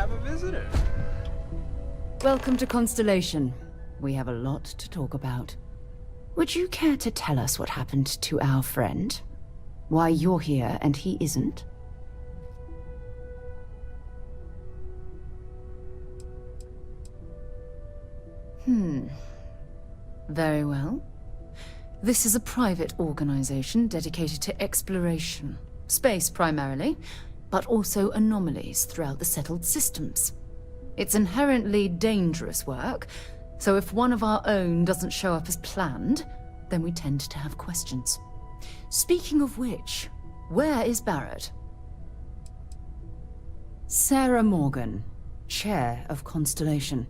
have a visitor. Welcome to Constellation. We have a lot to talk about. Would you care to tell us what happened to our friend? Why you're here and he isn't? Very well. This is a private organization dedicated to exploration. Space primarily, but also anomalies throughout the settled systems. It's inherently dangerous work, so if one of our own doesn't show up as planned, then we tend to have questions. Speaking of which, where is Barrett? Sarah Morgan, Chair of Constellation.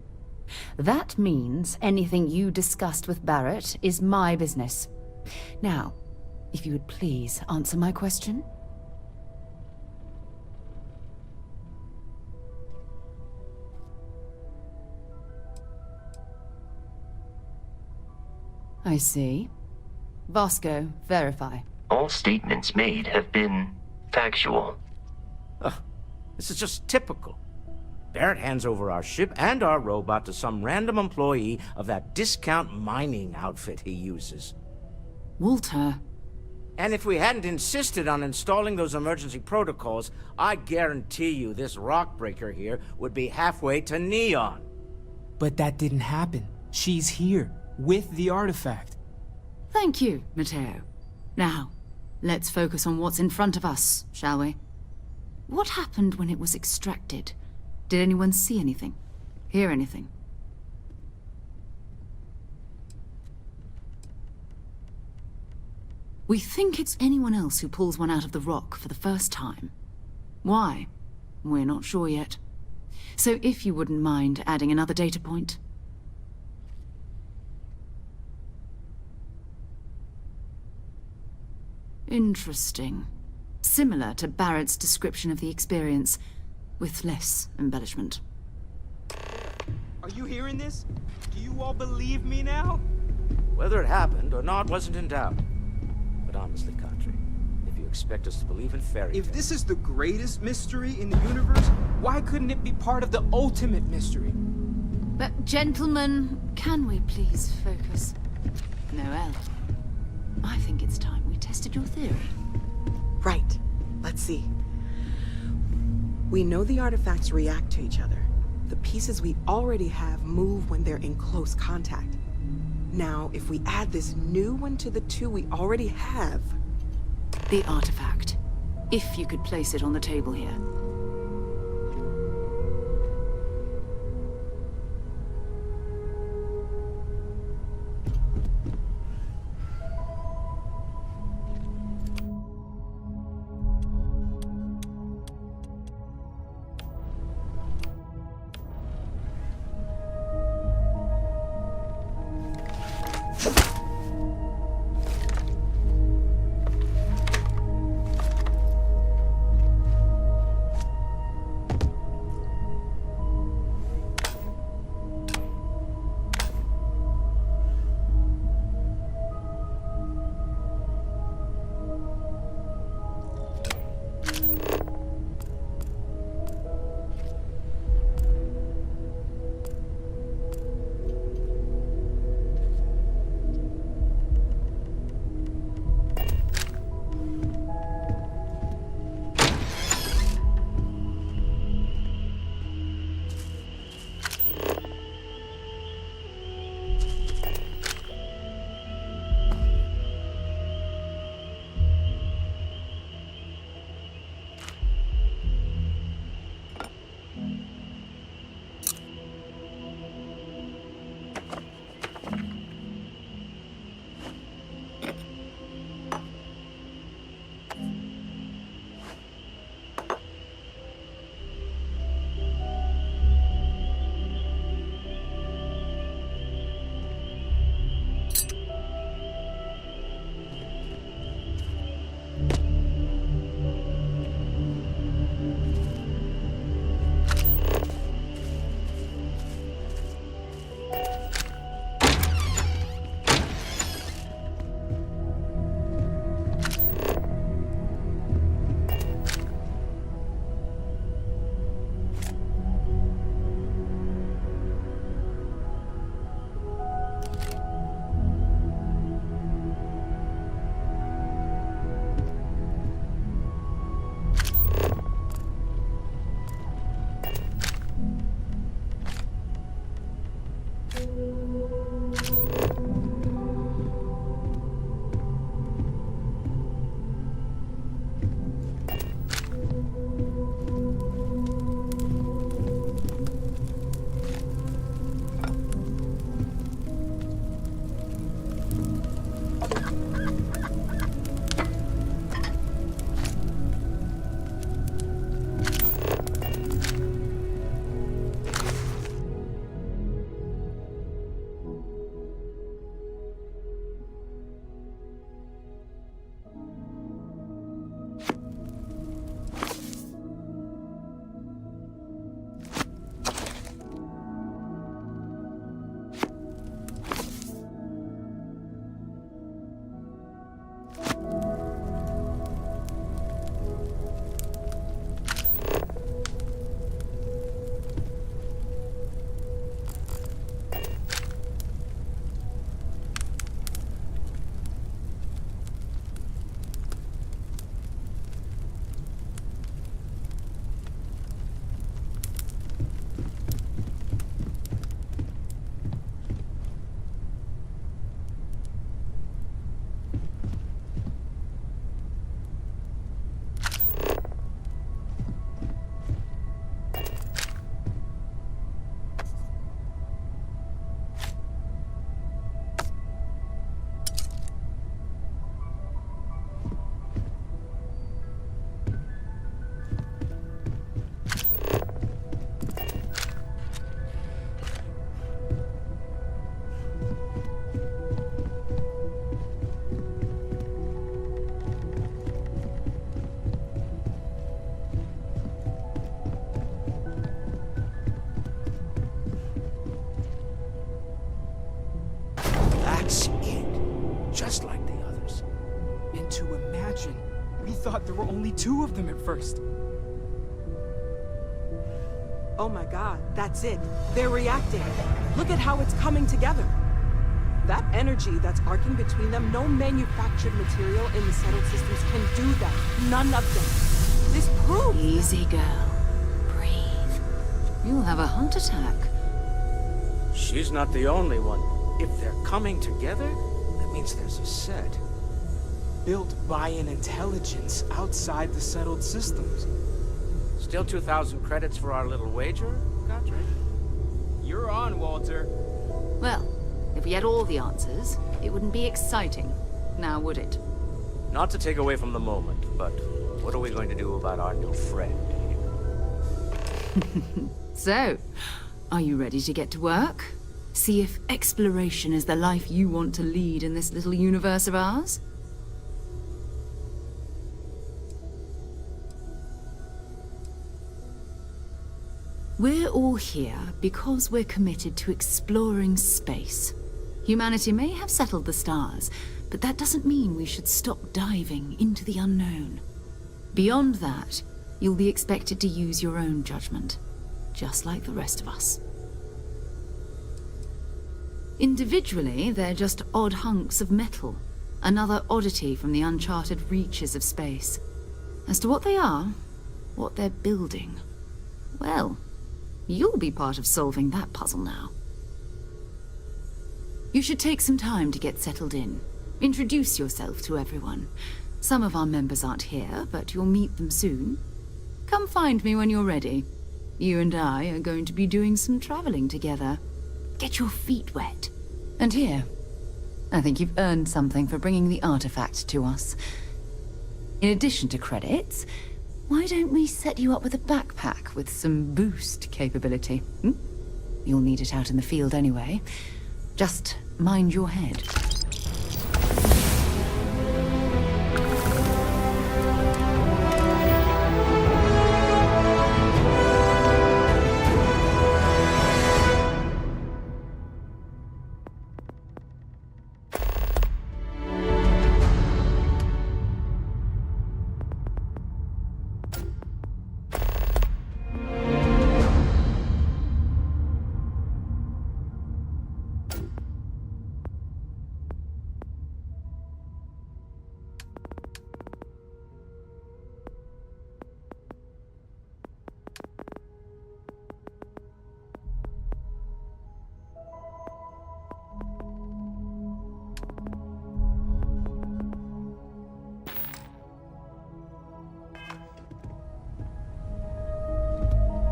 That means anything you discussed with Barrett is my business. Now, if you would please answer my question. I see. Vasco, verify. All statements made have been factual. This is just typical. Barrett hands over our ship and our robot to some random employee of that discount mining outfit he uses. Walter. And if we hadn't insisted on installing those emergency protocols, I guarantee you this rock breaker here would be halfway to Neon. But that didn't happen. She's here, with the artifact. Thank you, Matteo. Now, let's focus on what's in front of us, shall we? What happened when it was extracted? Did anyone see anything? Hear anything? We think it's anyone else who pulls one out of the rock for the first time. Why? We're not sure yet. So if you wouldn't mind adding another data point. Interesting. Similar to Barrett's description of the experience, with less embellishment. Are you hearing this? Do you all believe me now? Whether it happened or not wasn't in doubt. But honestly, Katri, if you expect us to believe in fairy tales... If this is the greatest mystery in the universe, why couldn't it be part of the ultimate mystery? But gentlemen, can we please focus? Noel, I think it's time we tested your theory. Right. Let's see. We know the artifacts react to each other. The pieces we already have move when they're in close contact. Now, if we add this new one to the two we already have... The artifact. If you could place it on the table here. And to imagine, we thought there were only 2 of them at first. Oh my god, that's it. They're reacting. Look at how it's coming together. That energy that's arcing between them, no manufactured material in the settled systems can do that. None of them. This proves... Easy, girl. Breathe. You'll have a heart attack. She's not the only one. If they're coming together, that means there's a set. Built by an intelligence outside the settled systems. Still 2,000 credits for our little wager, Godric? You're on, Walter. Well, if we had all the answers, it wouldn't be exciting. Now, would it? Not to take away from the moment, but what are we going to do about our new friend here? So, are you ready to get to work? See if exploration is the life you want to lead in this little universe of ours? We're all here because we're committed to exploring space. Humanity may have settled the stars, but that doesn't mean we should stop diving into the unknown. Beyond that, you'll be expected to use your own judgment, just like the rest of us. Individually, they're just odd hunks of metal, another oddity from the uncharted reaches of space. As to what they are, what they're building, well, you'll be part of solving that puzzle now. You should take some time to get settled in. Introduce yourself to everyone. Some of our members aren't here, but you'll meet them soon. Come find me when you're ready. You and I are going to be doing some traveling together. Get your feet wet. And here, I think you've earned something for bringing the artifact to us. In addition to credits, why don't we set you up with a backpack with some boost capability? Hmm? You'll need it out in the field anyway. Just mind your head.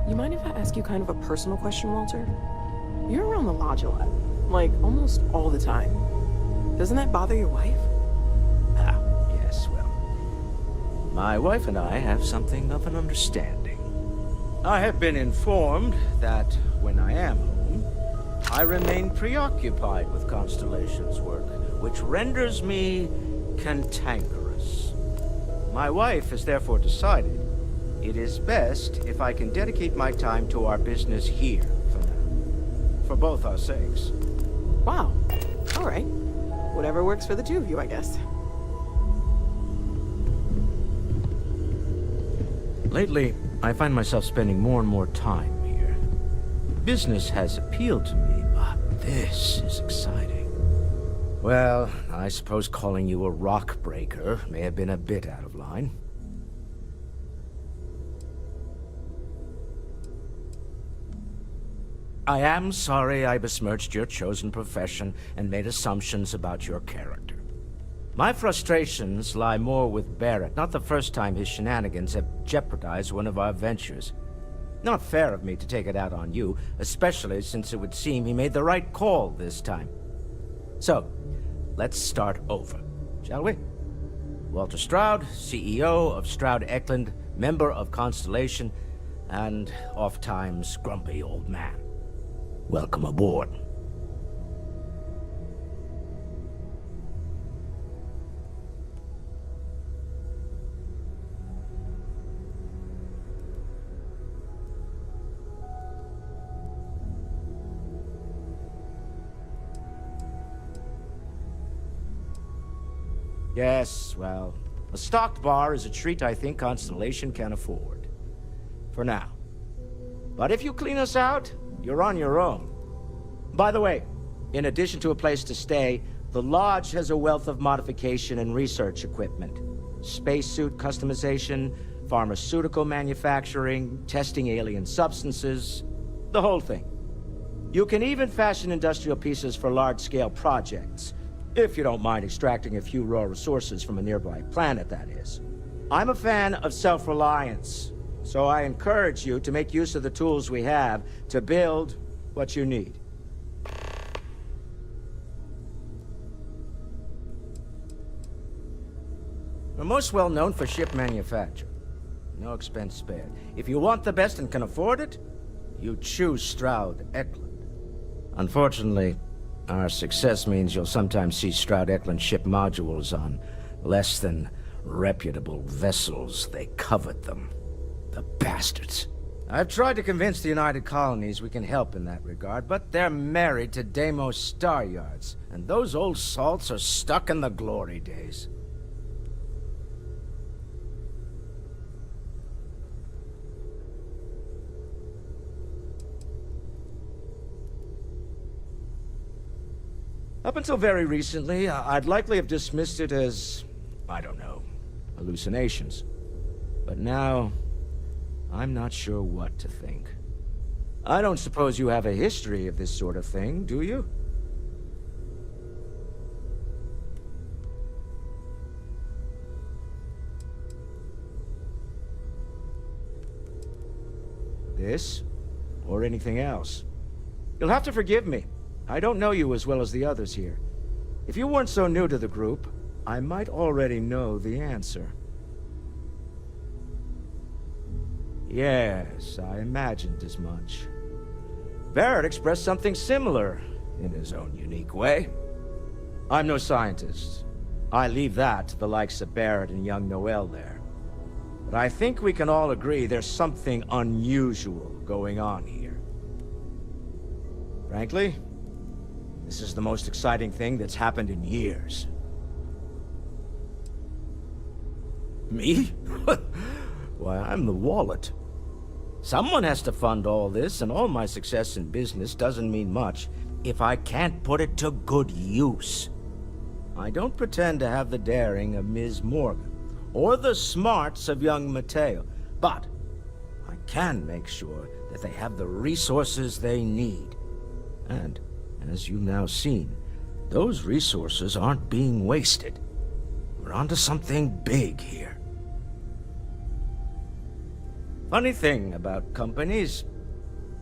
You mind if I ask you kind of a personal question, Walter? You're around the lodge a lot. Like, almost all the time. Doesn't that bother your wife? Ah, yes, well. My wife and I have something of an understanding. I have been informed that when I am home, I remain preoccupied with Constellation's work, which renders me cantankerous. My wife has therefore decided it is best if I can dedicate my time to our business here for now. For both our sakes. Wow. All right. Whatever works for the two of you, I guess. Lately, I find myself spending more and more time here. Business has appealed to me, but this is exciting. Well, I suppose calling you a rock breaker may have been a bit out of line. I am sorry I besmirched your chosen profession and made assumptions about your character. My frustrations lie more with Barrett, not the first time his shenanigans have jeopardized one of our ventures. Not fair of me to take it out on you, especially since it would seem he made the right call this time. So, let's start over, shall we? Walter Stroud, CEO of Stroud Eklund, member of Constellation, and oft-times grumpy old man. Welcome aboard. Yes, well, a stocked bar is a treat I think Constellation can afford. For now. But if you clean us out, you're on your own. By the way, in addition to a place to stay, the Lodge has a wealth of modification and research equipment. Spacesuit customization, pharmaceutical manufacturing, testing alien substances, the whole thing. You can even fashion industrial pieces for large-scale projects, if you don't mind extracting a few raw resources from a nearby planet, that is. I'm a fan of self-reliance, so I encourage you to make use of the tools we have to build what you need. We're most well known for ship manufacture. No expense spared. If you want the best and can afford it, you choose Stroud Eklund. Unfortunately, our success means you'll sometimes see Stroud Eklund ship modules on less than reputable vessels. They covet them. The bastards. I've tried to convince the United Colonies we can help in that regard, but they're married to Deimos Star Yards, and those old salts are stuck in the glory days. Up until very recently, I'd likely have dismissed it as, I don't know, hallucinations. But now, I'm not sure what to think. I don't suppose you have a history of this sort of thing, do you? This, or anything else? You'll have to forgive me. I don't know you as well as the others here. If you weren't so new to the group, I might already know the answer. Yes, I imagined as much. Barrett expressed something similar, in his own unique way. I'm no scientist. I leave that to the likes of Barrett and young Noel there. But I think we can all agree there's something unusual going on here. Frankly, this is the most exciting thing that's happened in years. Me? Why, I'm the wallet. Someone has to fund all this, and all my success in business doesn't mean much if I can't put it to good use. I don't pretend to have the daring of Ms. Morgan, or the smarts of young Mateo, but I can make sure that they have the resources they need. And as you've now seen, those resources aren't being wasted. We're onto something big here. Funny thing about companies,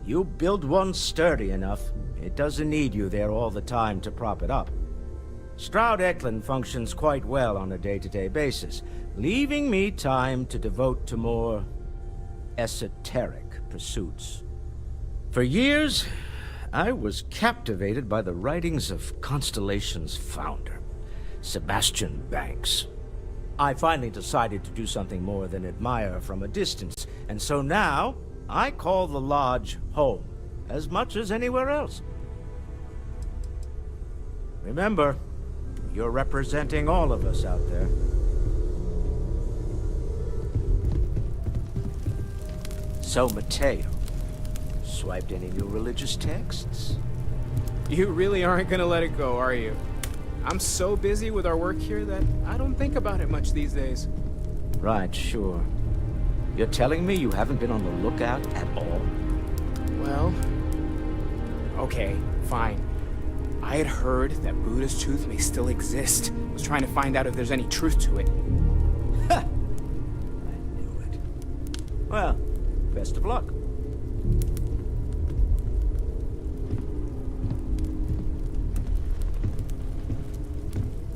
you build one sturdy enough, it doesn't need you there all the time to prop it up. Stroud Eklund functions quite well on a day-to-day basis, leaving me time to devote to more esoteric pursuits. For years, I was captivated by the writings of Constellation's founder, Sebastian Banks. I finally decided to do something more than admire from a distance, and so now I call the Lodge home, as much as anywhere else. Remember, you're representing all of us out there. So, Mateo, swiped any new religious texts? You really aren't gonna let it go, are you? I'm so busy with our work here that I don't think about it much these days. Right, sure. You're telling me you haven't been on the lookout at all? Well, okay, fine. I had heard that Buddha's tooth may still exist. I was trying to find out if there's any truth to it. Ha! I knew it. Well, best of luck.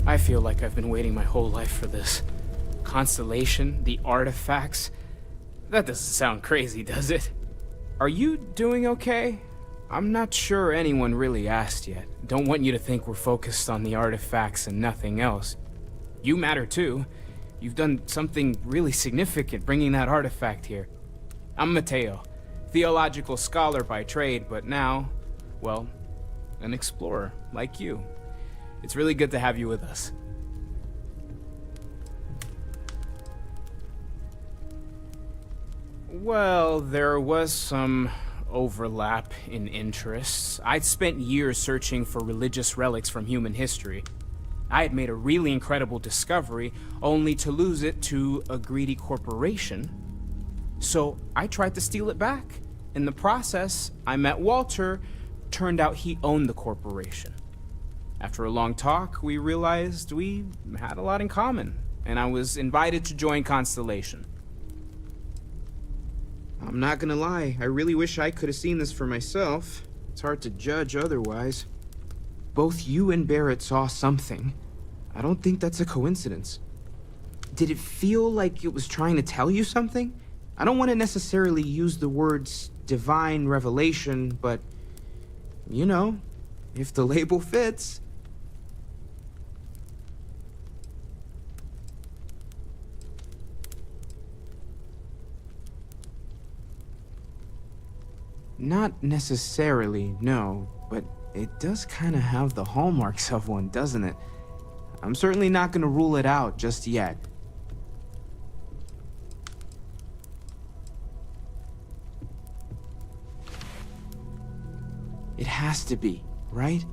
I feel like I've been waiting my whole life for this. Constellation, the artifacts. That doesn't sound crazy, does it? Are you doing okay? I'm not sure anyone really asked yet. Don't want you to think we're focused on the artifacts and nothing else. You matter too. You've done something really significant bringing that artifact here. I'm Mateo, theological scholar by trade, but now, well, an explorer like you. It's really good to have you with us. Well, there was some overlap in interests. I'd spent years searching for religious relics from human history. I had made a really incredible discovery, only to lose it to a greedy corporation. So I tried to steal it back. In the process, I met Walter. Turned out he owned the corporation. After a long talk, we realized we had a lot in common, and I was invited to join Constellation. I'm not gonna lie, I really wish I could have seen this for myself. It's hard to judge otherwise. Both you and Barrett saw something. I don't think that's a coincidence. Did it feel like it was trying to tell you something? I don't want to necessarily use the words divine revelation, but, you know, if the label fits. Not necessarily, no, but it does kind of have the hallmarks of one, doesn't it? I'm certainly not gonna rule it out just yet. It has to be, right?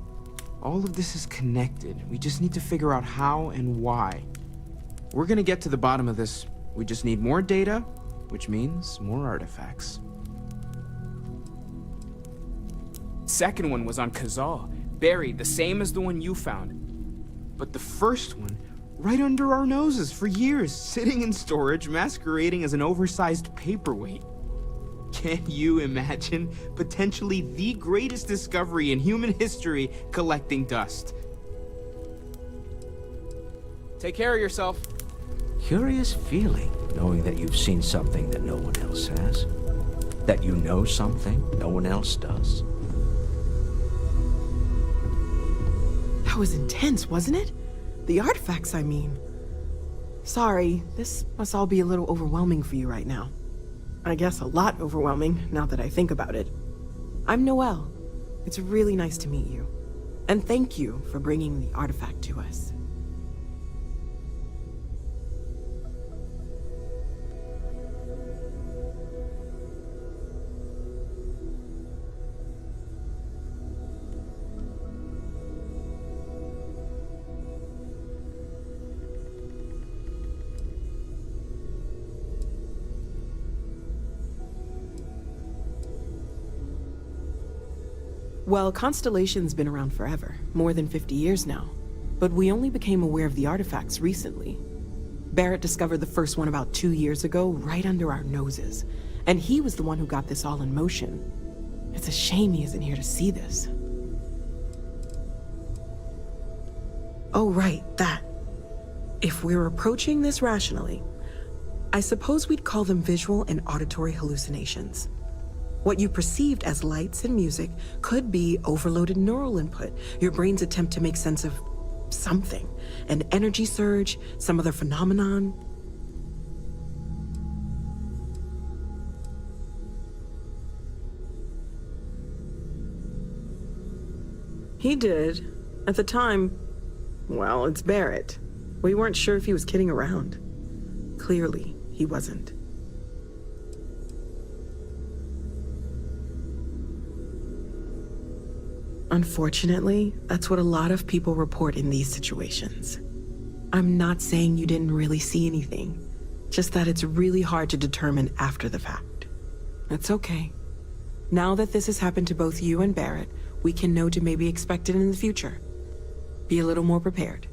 All of this is connected. We just need to figure out how and why. We're gonna get to the bottom of this. We just need more data, which means more artifacts. Second one was on Kazal, buried, the same as the one you found. But the first one, right under our noses for years, sitting in storage, masquerading as an oversized paperweight. Can you imagine potentially the greatest discovery in human history collecting dust? Take care of yourself. Curious feeling, knowing that you've seen something that no one else has. That you know something no one else does. That was intense, wasn't it? The artifacts, I mean. Sorry, this must all be a little overwhelming for you right now. I guess a lot overwhelming, now that I think about it. I'm Noelle. It's really nice to meet you. And thank you for bringing the artifact to us. Well, Constellation's been around forever, more than 50 years now. But we only became aware of the artifacts recently. Barrett discovered the first one about 2 years ago, right under our noses. And he was the one who got this all in motion. It's a shame he isn't here to see this. Oh, right, that. If we're approaching this rationally, I suppose we'd call them visual and auditory hallucinations. What you perceived as lights and music could be overloaded neural input, your brain's attempt to make sense of something, an energy surge, some other phenomenon. He did. At the time, well, it's Barrett. We weren't sure if he was kidding around. Clearly, he wasn't. Unfortunately, that's what a lot of people report in these situations. I'm not saying you didn't really see anything, just that it's really hard to determine after the fact. It's okay. Now that this has happened to both you and Barrett, we can know to maybe expect it in the future. Be a little more prepared.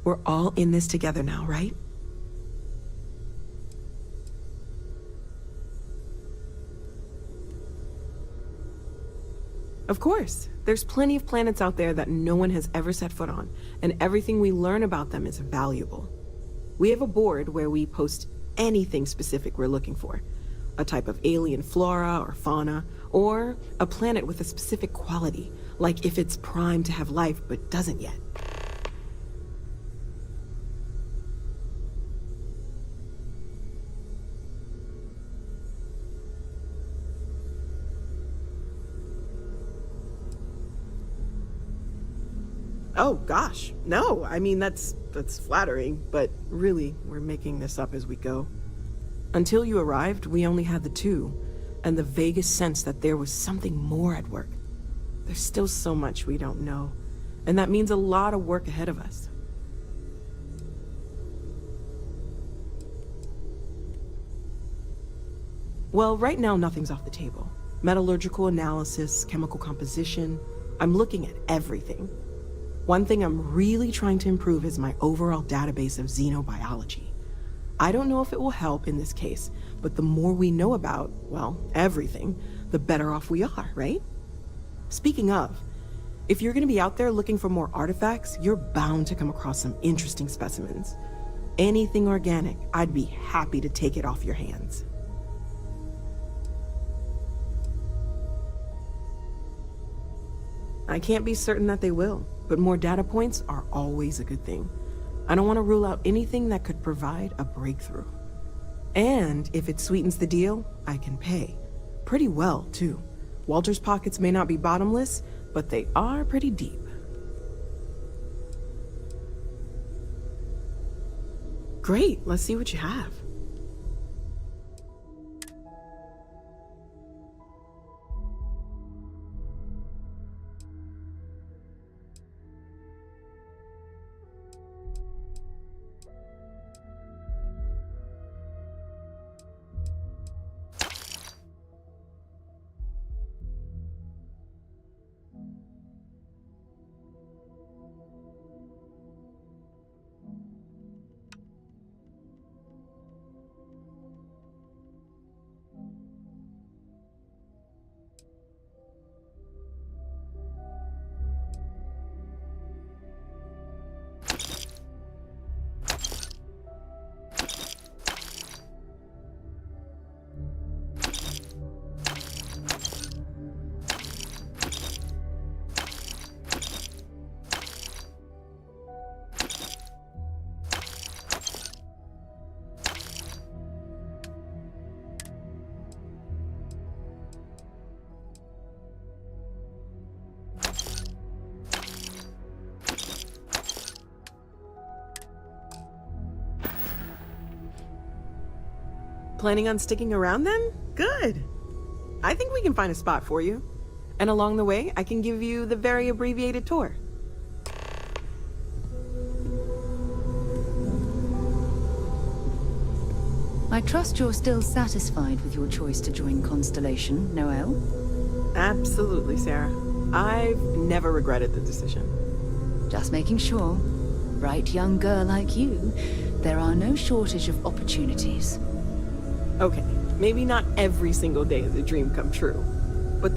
We're all in this together now, right? Of course. There's plenty of planets out there that no one has ever set foot on, and everything we learn about them is valuable. We have a board where we post anything specific we're looking for. A type of alien flora or fauna, or a planet with a specific quality, like if it's primed to have life but doesn't yet. Oh, gosh, no. I mean, that's flattering, but really, we're making this up as we go. Until you arrived, we only had the two, and the vaguest sense that there was something more at work. There's still so much we don't know, and that means a lot of work ahead of us. Well, right now nothing's off the table. Metallurgical analysis, chemical composition, I'm looking at everything. One thing I'm really trying to improve is my overall database of xenobiology. I don't know if it will help in this case, but the more we know about, well, everything, the better off we are, right? Speaking of, if you're gonna be out there looking for more artifacts, you're bound to come across some interesting specimens. Anything organic, I'd be happy to take it off your hands. I can't be certain that they will, but more data points are always a good thing. I don't want to rule out anything that could provide a breakthrough. And if it sweetens the deal, I can pay. Pretty well, too. Walter's pockets may not be bottomless, but they are pretty deep. Great, let's see what you have. Planning on sticking around then? Good. I think we can find a spot for you. And along the way, I can give you the very abbreviated tour. I trust you're still satisfied with your choice to join Constellation, Noel? Absolutely, Sarah. I've never regretted the decision. Just making sure. Bright young girl like you, there are no shortage of opportunities. Okay, maybe not every single day is a dream come true, but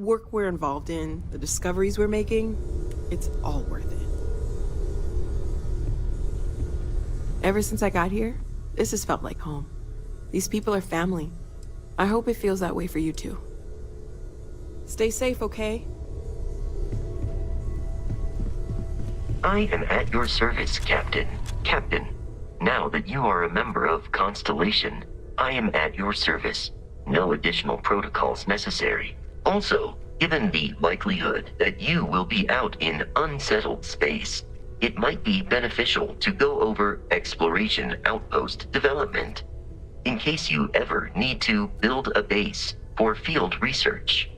work we're involved in, the discoveries we're making, it's all worth it. Ever since I got here, this has felt like home. These people are family. I hope it feels that way for you too. Stay safe, okay? I am at your service, Captain. Captain, now that you are a member of Constellation, I am at your service. No additional protocols necessary. Also, given the likelihood that you will be out in unsettled space, it might be beneficial to go over exploration outpost development, in case you ever need to build a base for field research.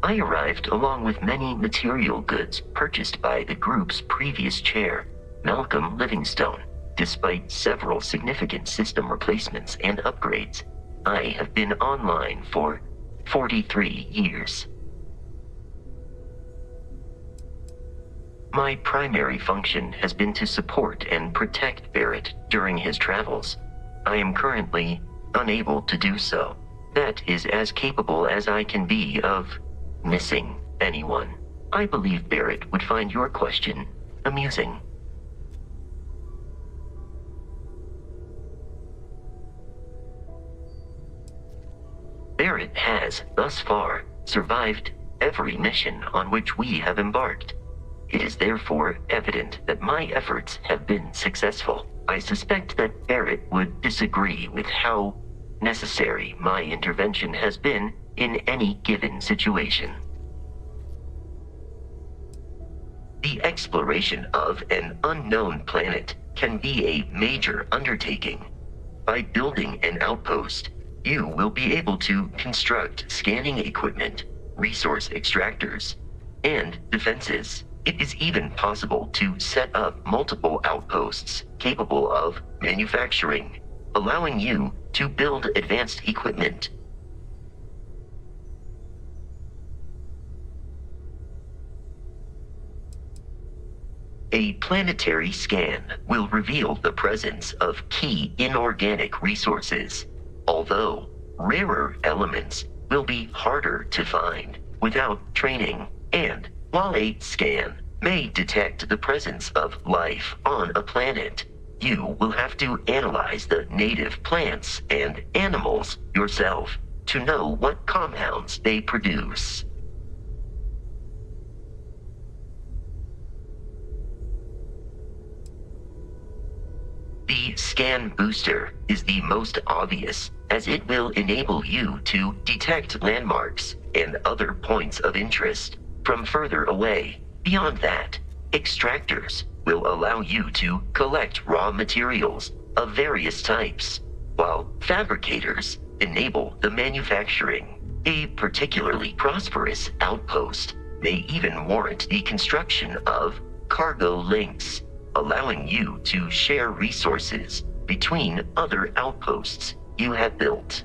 I arrived along with many material goods purchased by the group's previous chair, Malcolm Livingstone. Despite several significant system replacements and upgrades, I have been online for 43 years. My primary function has been to support and protect Barrett during his travels. I am currently unable to do so. That is as capable as I can be of missing anyone. I believe Barrett would find your question amusing. Barrett has, thus far, survived every mission on which we have embarked. It is therefore evident that my efforts have been successful. I suspect that Barrett would disagree with how necessary my intervention has been in any given situation. The exploration of an unknown planet can be a major undertaking. By building an outpost, you will be able to construct scanning equipment, resource extractors, and defenses. It is even possible to set up multiple outposts capable of manufacturing, allowing you to build advanced equipment. A planetary scan will reveal the presence of key inorganic resources, although rarer elements will be harder to find without training. And while a scan may detect the presence of life on a planet, you will have to analyze the native plants and animals yourself to know what compounds they produce. The scan booster is the most obvious, as it will enable you to detect landmarks and other points of interest from further away. Beyond that, extractors will allow you to collect raw materials of various types, while fabricators enable the manufacturing. A particularly prosperous outpost may even warrant the construction of cargo links, allowing you to share resources between other outposts you have built.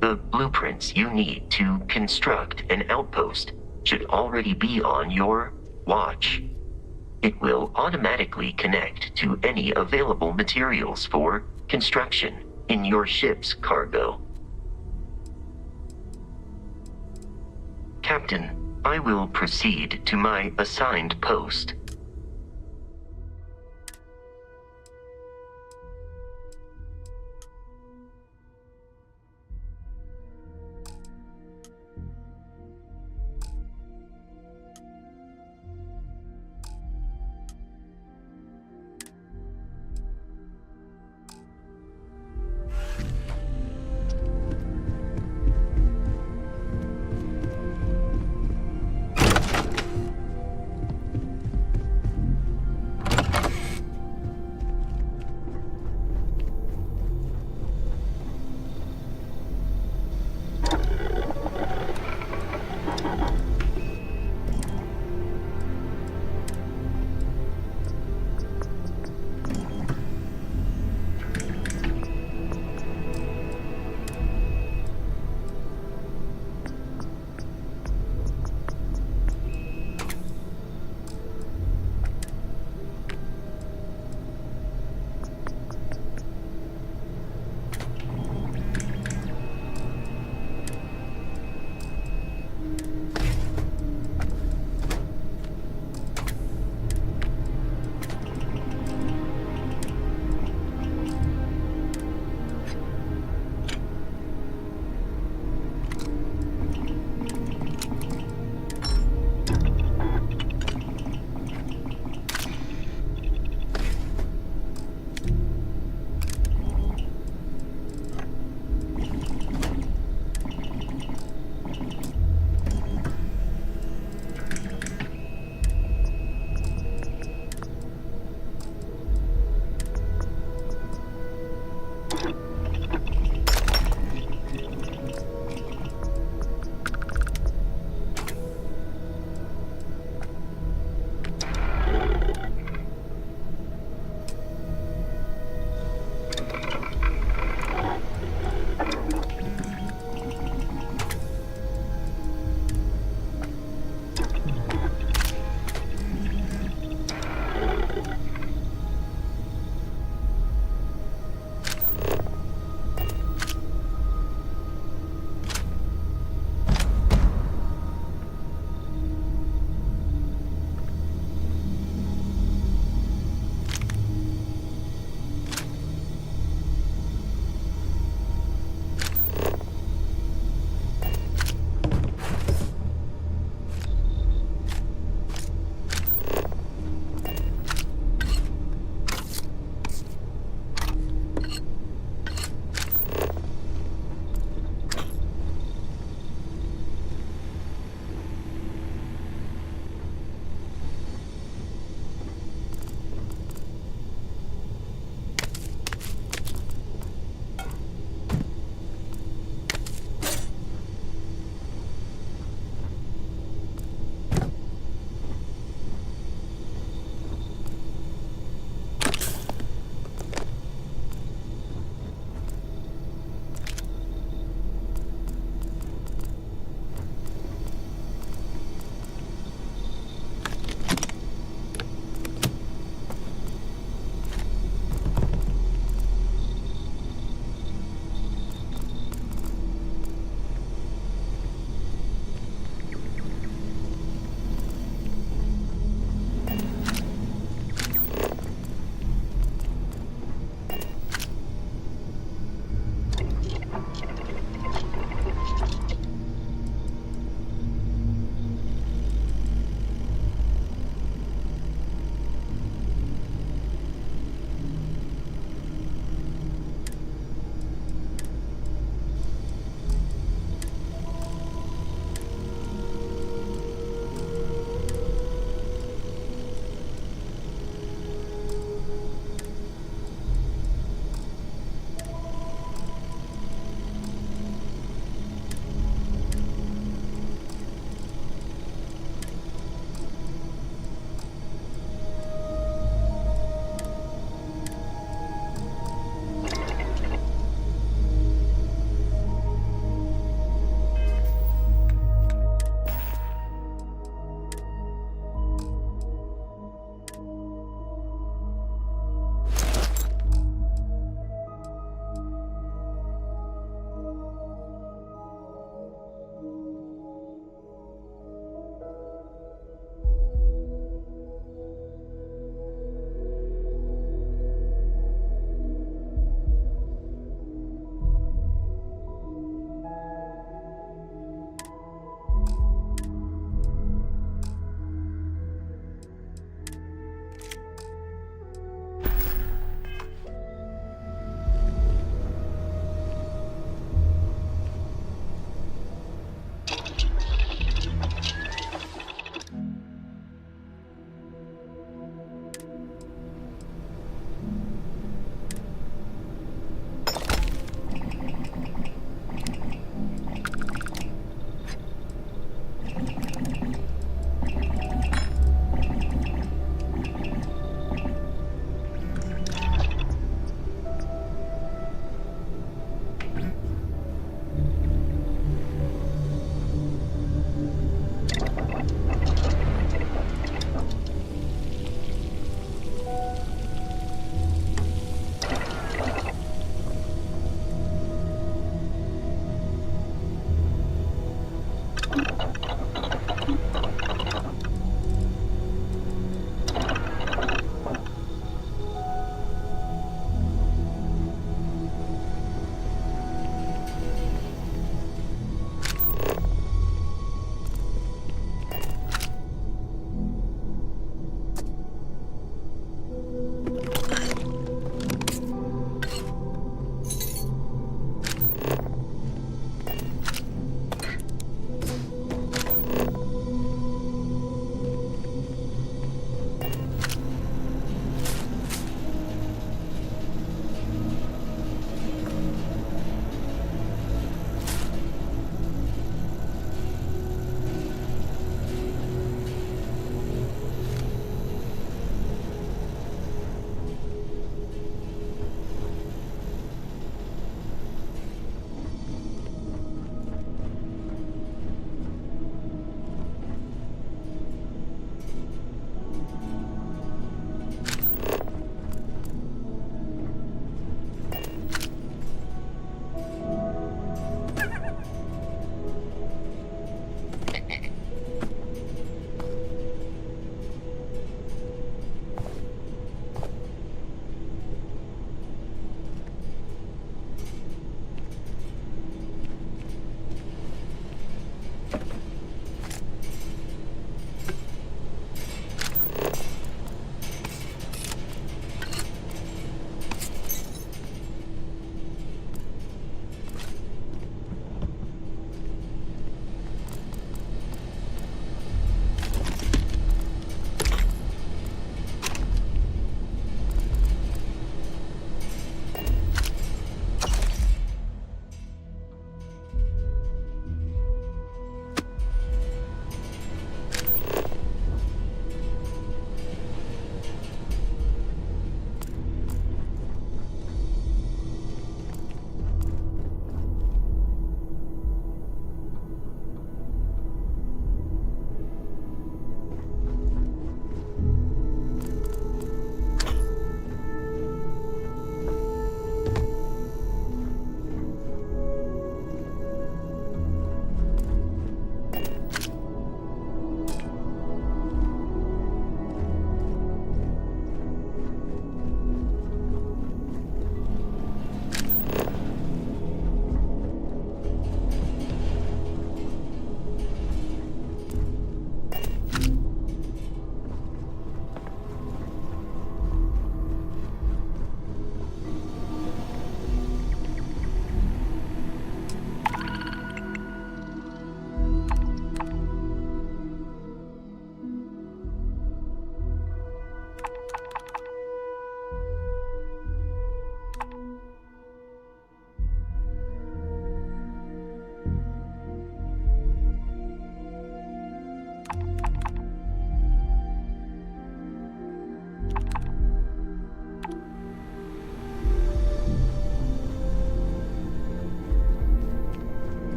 The blueprints you need to construct an outpost should already be on your watch. It will automatically connect to any available materials for construction in your ship's cargo. Captain, I will proceed to my assigned post.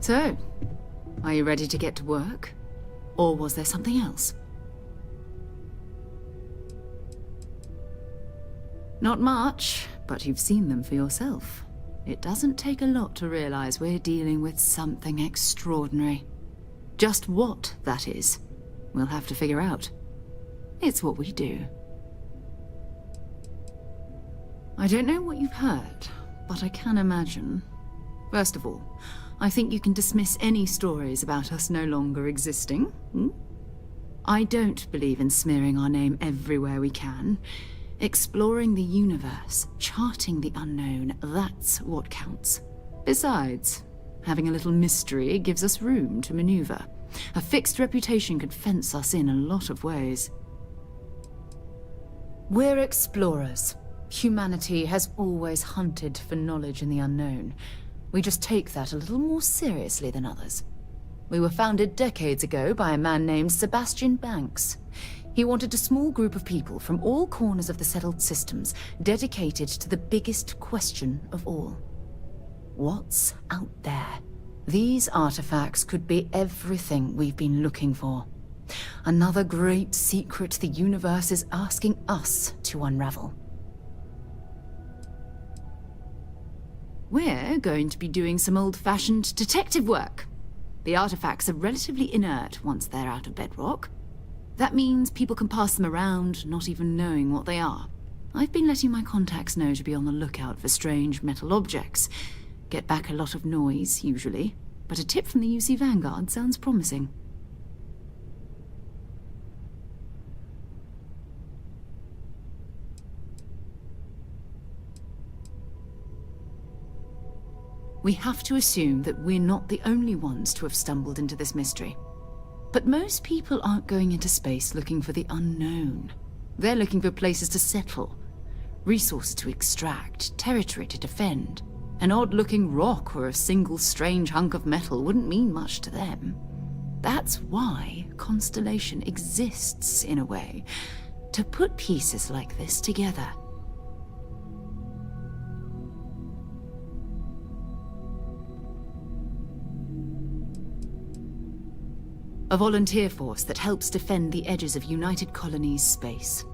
So, are you ready to get to work? Or was there something else? Not much, but you've seen them for yourself. It doesn't take a lot to realize we're dealing with something extraordinary. Just what that is, we'll have to figure out. It's what we do. I don't know what you've heard, but I can imagine. First of all, I think you can dismiss any stories about us no longer existing. I don't believe in smearing our name everywhere we can. Exploring the universe, charting the unknown, that's what counts. Besides, having a little mystery gives us room to maneuver. A fixed reputation could fence us in a lot of ways. We're explorers. Humanity has always hunted for knowledge in the unknown. We just take that a little more seriously than others. We were founded decades ago by a man named Sebastian Banks. He wanted a small group of people from all corners of the settled systems dedicated to the biggest question of all. What's out there? These artifacts could be everything we've been looking for. Another great secret the universe is asking us to unravel. We're going to be doing some old-fashioned detective work. The artifacts are relatively inert once they're out of bedrock. That means people can pass them around, not even knowing what they are. I've been letting my contacts know to be on the lookout for strange metal objects. Get back a lot of noise, usually, but a tip from the UC Vanguard sounds promising. We have to assume that we're not the only ones to have stumbled into this mystery. But most people aren't going into space looking for the unknown. They're looking for places to settle, resources to extract, territory to defend. An odd-looking rock or a single strange hunk of metal wouldn't mean much to them. That's why Constellation exists, in a way, to put pieces like this together. A volunteer force that helps defend the edges of United Colonies space.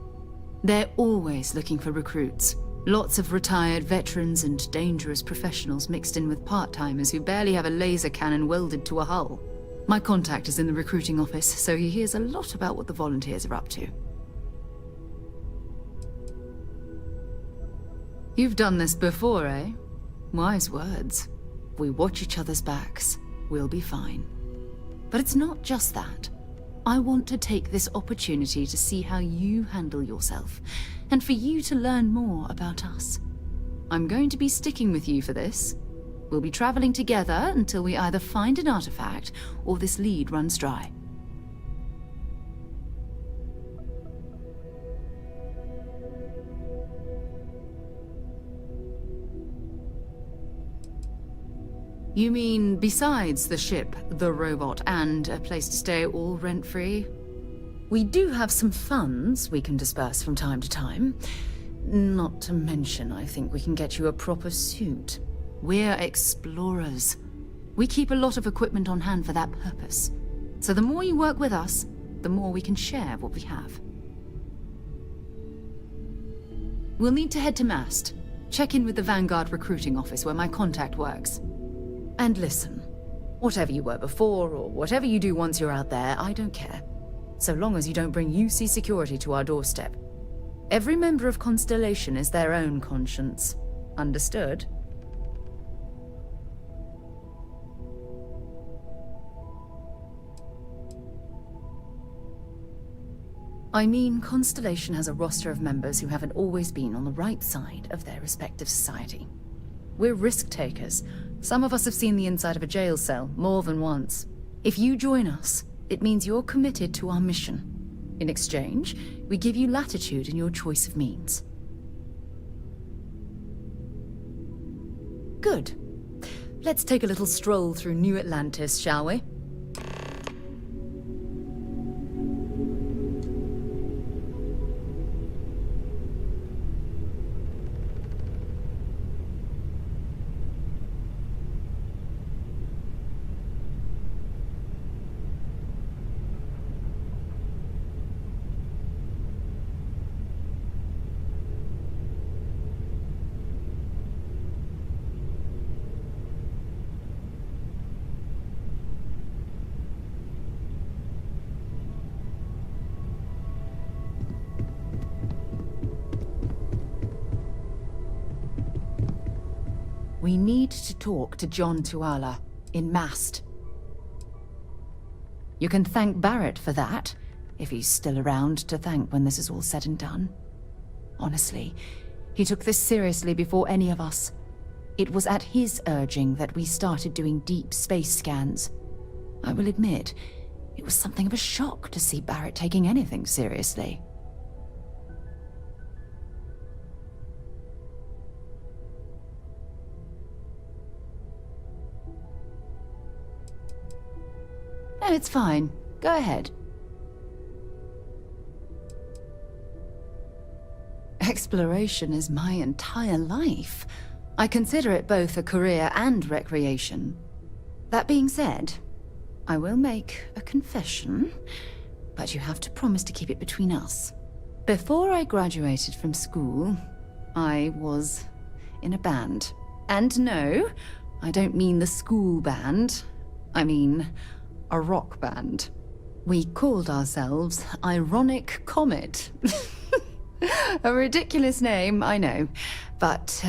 They're always looking for recruits. Lots of retired veterans and dangerous professionals mixed in with part-timers who barely have a laser cannon welded to a hull. My contact is in the recruiting office, so he hears a lot about what the volunteers are up to. You've done this before, eh? Wise words. If we watch each other's backs, we'll be fine. But it's not just that. I want to take this opportunity to see how you handle yourself, and for you to learn more about us. I'm going to be sticking with you for this. We'll be traveling together until we either find an artifact or this lead runs dry. You mean besides the ship, the robot, and a place to stay all rent-free? We do have some funds we can disperse from time to time. Not to mention, I think we can get you a proper suit. We're explorers. We keep a lot of equipment on hand for that purpose. So the more you work with us, the more we can share what we have. We'll need to head to Mast. Check in with the Vanguard recruiting office where my contact works. And listen, whatever you were before, or whatever you do once you're out there, I don't care. So long as you don't bring UC security to our doorstep. Every member of Constellation is their own conscience. Understood? I mean, Constellation has a roster of members who haven't always been on the right side of their respective society. We're risk-takers. Some of us have seen the inside of a jail cell more than once. If you join us, it means you're committed to our mission. In exchange, we give you latitude in your choice of means. Good. Let's take a little stroll through New Atlantis, shall we? We need to talk to John Tuala in Mast. You can thank Barrett for that, if he's still around to thank when this is all said and done. Honestly, he took this seriously before any of us. It was at his urging that we started doing deep space scans. I will admit, it was something of a shock to see Barrett taking anything seriously. No, it's fine. Go ahead. Exploration is my entire life. I consider it both a career and recreation. That being said, I will make a confession, but you have to promise to keep it between us. Before I graduated from school, I was in a band. And no, I don't mean the school band. I mean a rock band. We called ourselves Ironic Comet. A ridiculous name, I know. But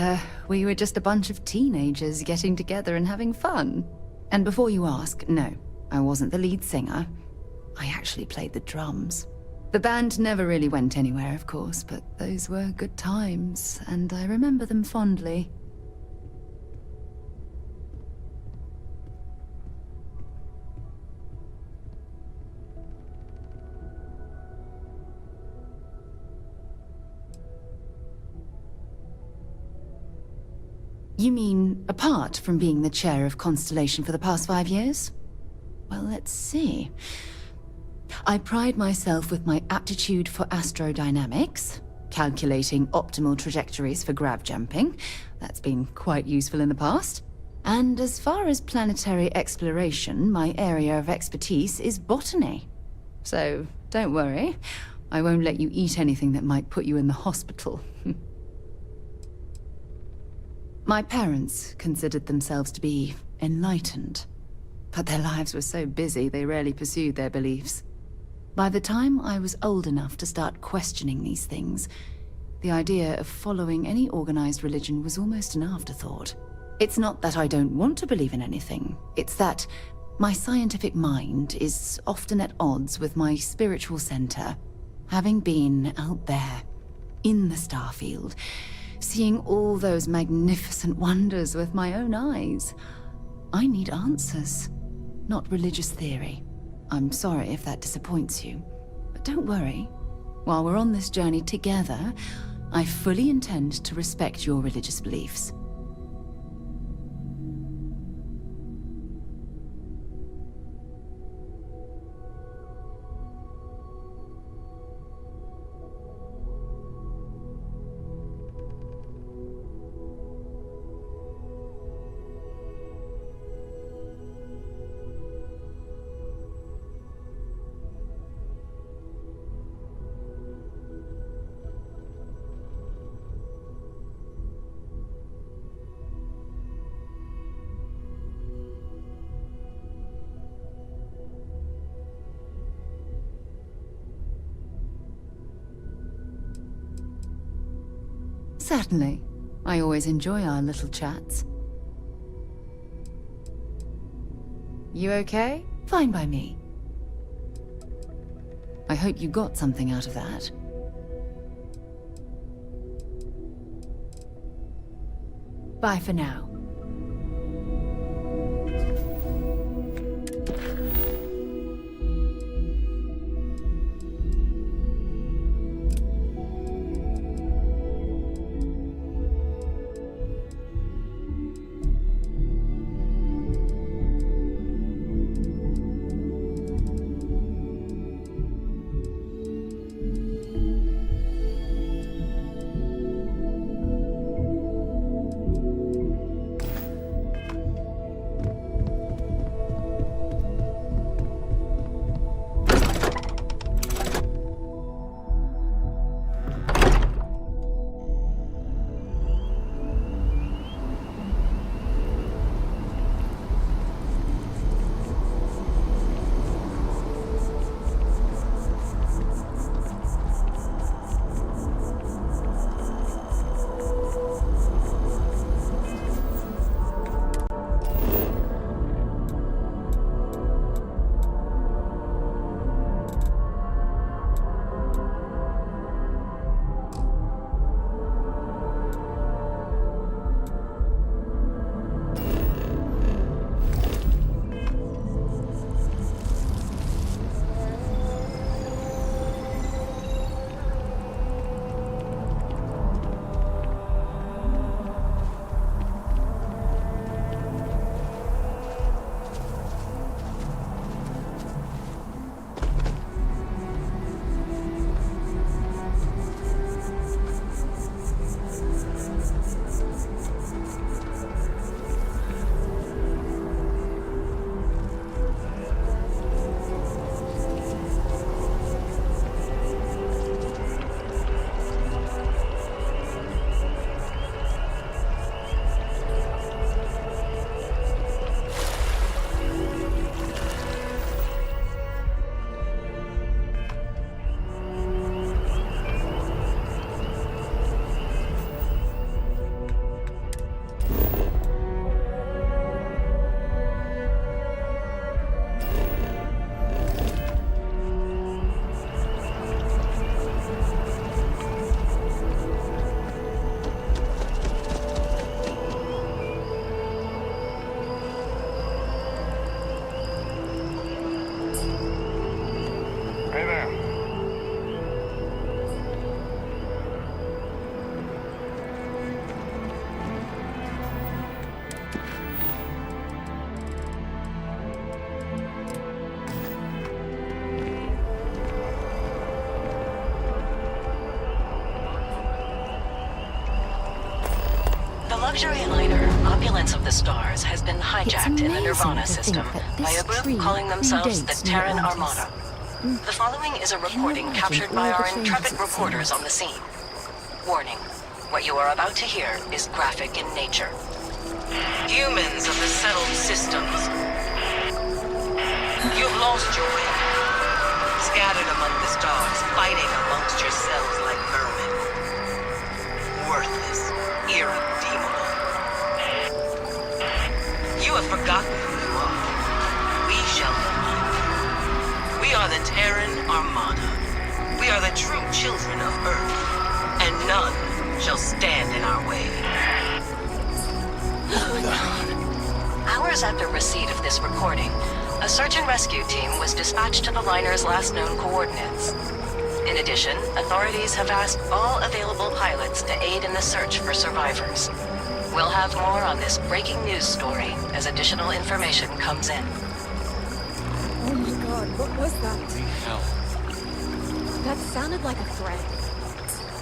we were just a bunch of teenagers getting together and having fun. And before you ask, no, I wasn't the lead singer. I actually played the drums. The band never really went anywhere, of course, but those were good times, and I remember them fondly. You mean, apart from being the chair of Constellation for the past 5 years? Well, let's see. I pride myself with my aptitude for astrodynamics, calculating optimal trajectories for grav jumping. That's been quite useful in the past. And as far as planetary exploration, my area of expertise is botany. So, don't worry. I won't let you eat anything that might put you in the hospital. My parents considered themselves to be enlightened, but their lives were so busy they rarely pursued their beliefs. By the time I was old enough to start questioning these things, the idea of following any organized religion was almost an afterthought. It's not that I don't want to believe in anything, it's that my scientific mind is often at odds with my spiritual center. Having been out there, in the starfield, seeing all those magnificent wonders with my own eyes, I need answers, not religious theory. I'm sorry if that disappoints you, but don't worry. While we're on this journey together, I fully intend to respect your religious beliefs. Certainly. I always enjoy our little chats. You okay? Fine by me. I hope you got something out of that. Bye for now. Luxury liner Opulence of the Stars has been hijacked in the Nirvana system by a group calling themselves the Terran Armada. The following is a recording captured by our intrepid reporters on the scene. Warning, what you are about to hear is graphic in nature. Humans of the settled systems, you've lost your way. Scattered among the stars, fighting amongst yourselves like vermin. Worthless, irredeemable. You have forgotten who you are. We shall remind you. We are the Terran Armada. We are the true children of Earth, and none shall stand in our way. Hours after receipt of this recording, a search and rescue team was dispatched to the liner's last known coordinates. In addition, authorities have asked all available pilots to aid in the search for survivors. We'll have more on this breaking news story as additional information comes in. Oh my god, what was that? Holy hell. That sounded like a threat.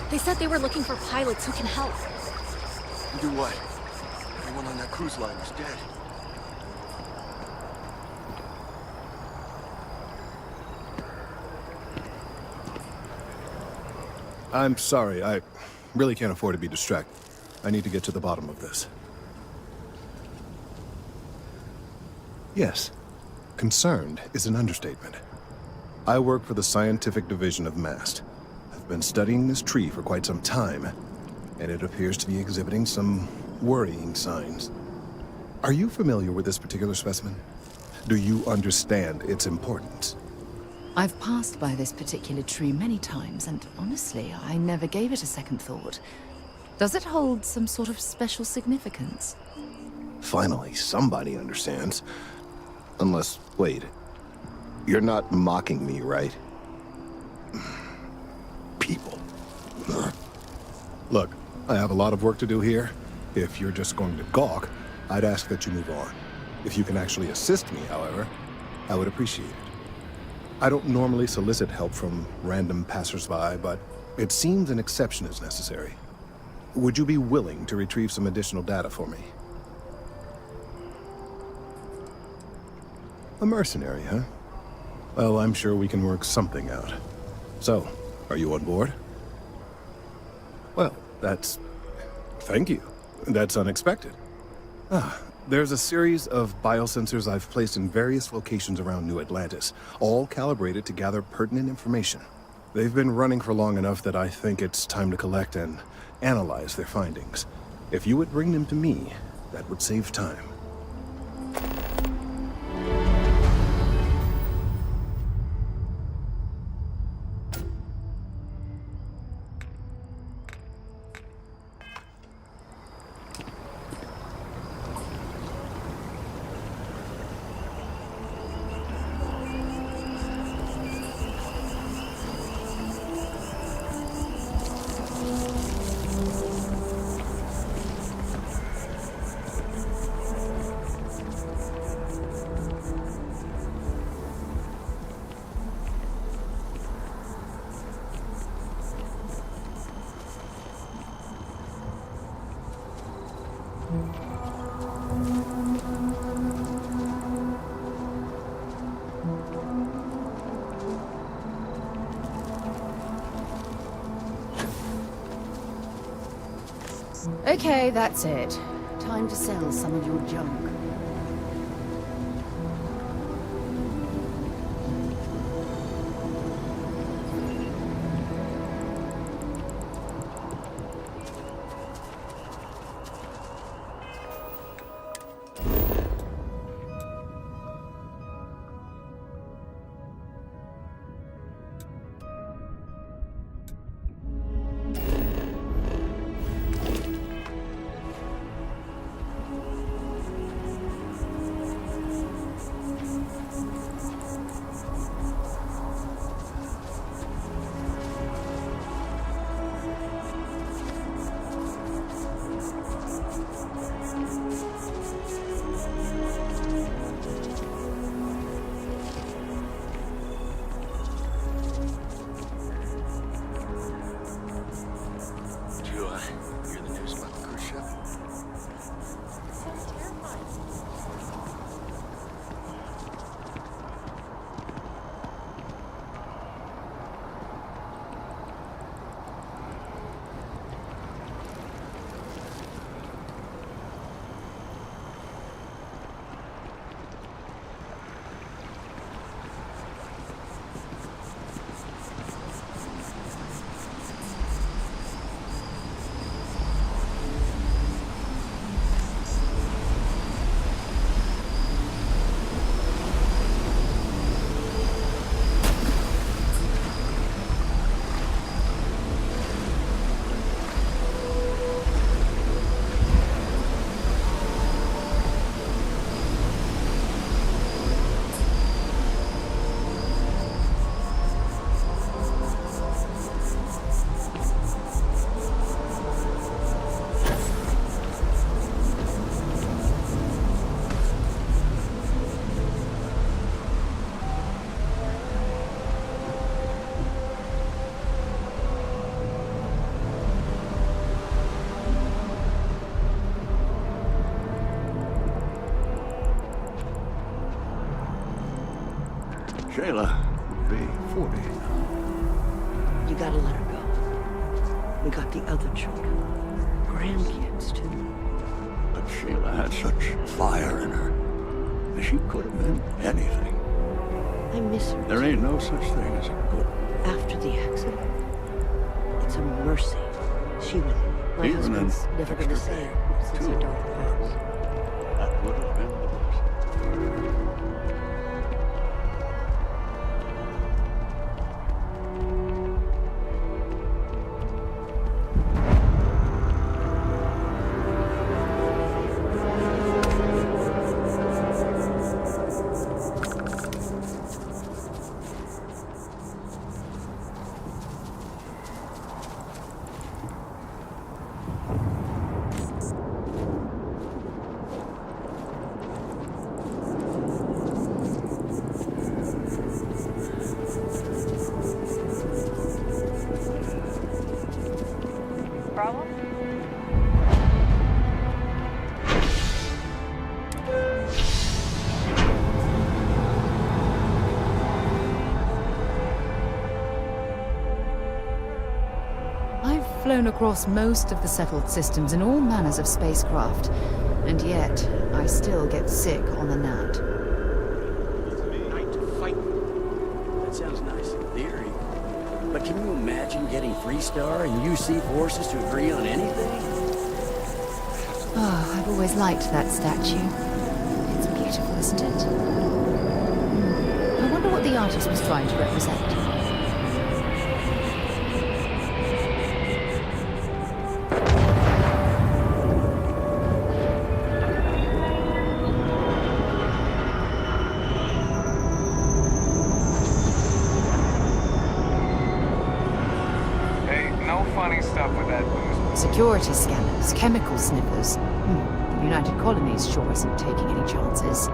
They said they were looking for pilots who can help. Do what? Everyone on that cruise line is dead. I'm sorry, I really can't afford to be distracted. I need to get to the bottom of this. Yes, concerned is an understatement. I work for the scientific division of MAST. I've been studying this tree for quite some time, and it appears to be exhibiting some worrying signs. Are you familiar with this particular specimen? Do you understand its importance? I've passed by this particular tree many times, and honestly, I never gave it a second thought. Does it hold some sort of special significance? Finally, somebody understands. Unless, wait. You're not mocking me, right? People. Look, I have a lot of work to do here. If you're just going to gawk, I'd ask that you move on. If you can actually assist me, however, I would appreciate it. I don't normally solicit help from random passersby, but it seems an exception is necessary. Would you be willing to retrieve some additional data for me? A mercenary, huh? Well, I'm sure we can work something out. So, are you on board? Well, thank you. That's unexpected. There's a series of biosensors I've placed in various locations around New Atlantis, all calibrated to gather pertinent information. They've been running for long enough that I think it's time to collect and analyze their findings. If you would bring them to me, that would save time. Okay, that's it. Time to sell some of your junk. Shayla, B40. You gotta let her go. We got the other children. Grandkids, too. But Shayla had such fire in her. She could have been anything. I miss her. There ain't no such thing as a good. After the accident, it's a mercy. She was. My Even husband's an never been the extra same day, since two her daughter passed. That would have been the best. Flown across most of the settled systems in all manners of spacecraft, and yet I still get sick on the Nat. Night to fight. That sounds nice in theory, but can you imagine getting Freestar and UC forces to agree on anything? Oh, I've always liked that statue. It's beautiful, isn't it? I wonder what the artist was trying to represent. Security scanners, chemical sniffers. The United Colonies sure isn't taking any chances.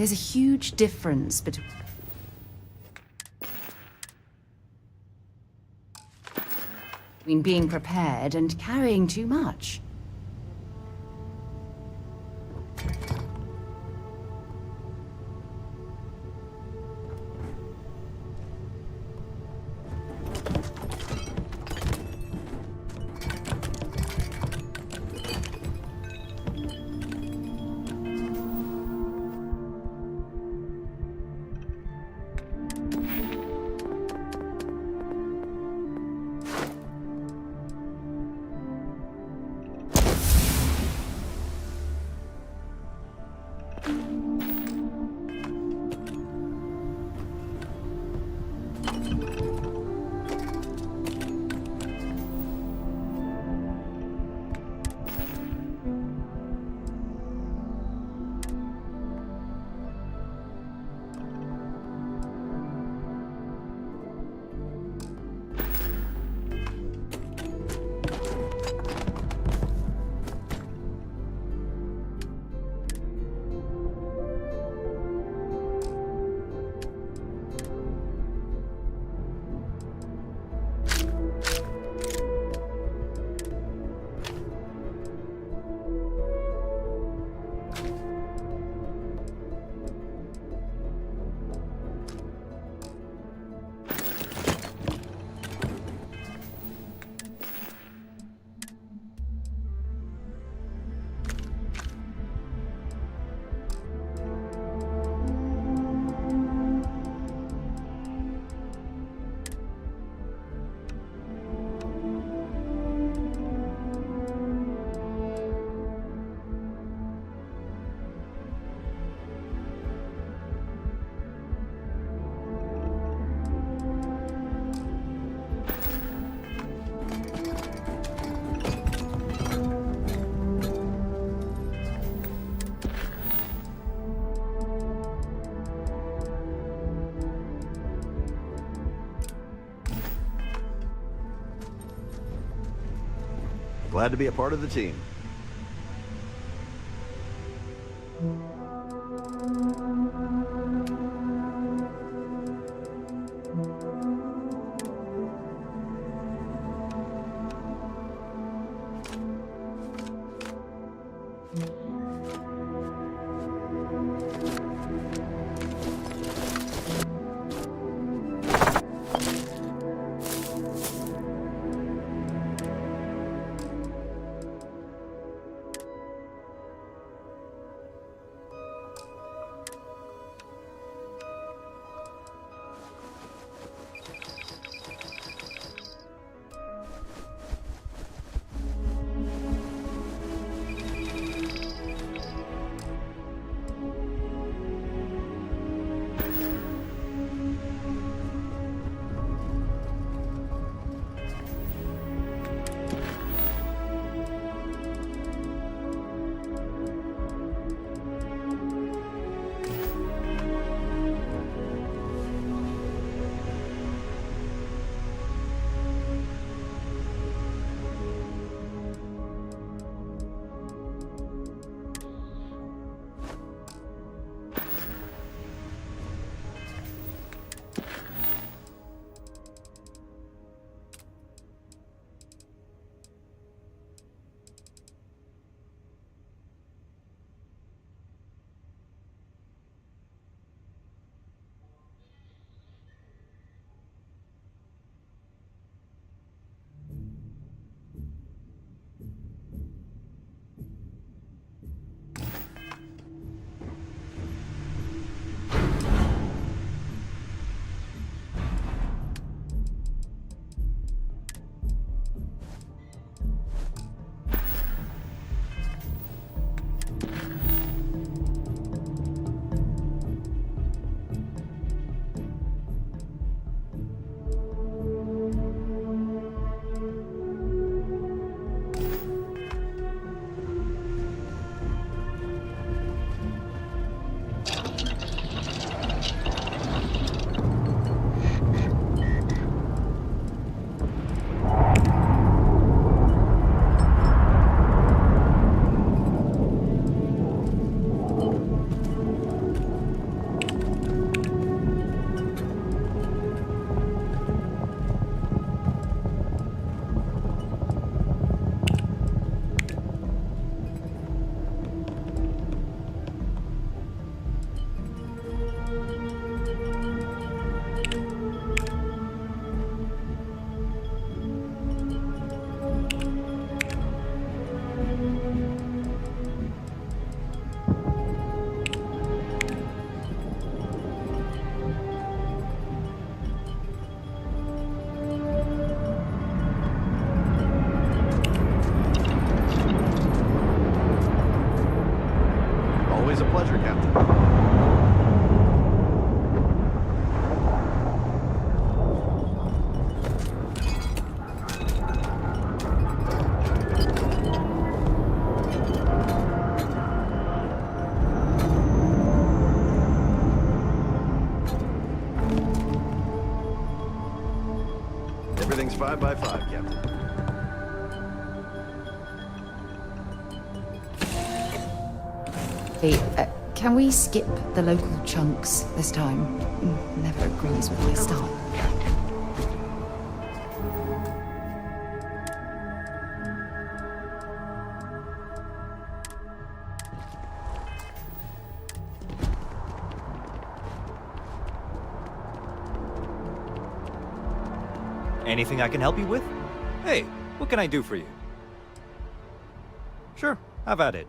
There's a huge difference between being prepared and carrying too much. Glad to be a part of the team. Always a pleasure, Captain. Everything's 5 by 5, Captain. Hey, can we skip the local chunks this time? Never agrees with my style. Anything I can help you with? Hey, what can I do for you? Sure, have at it.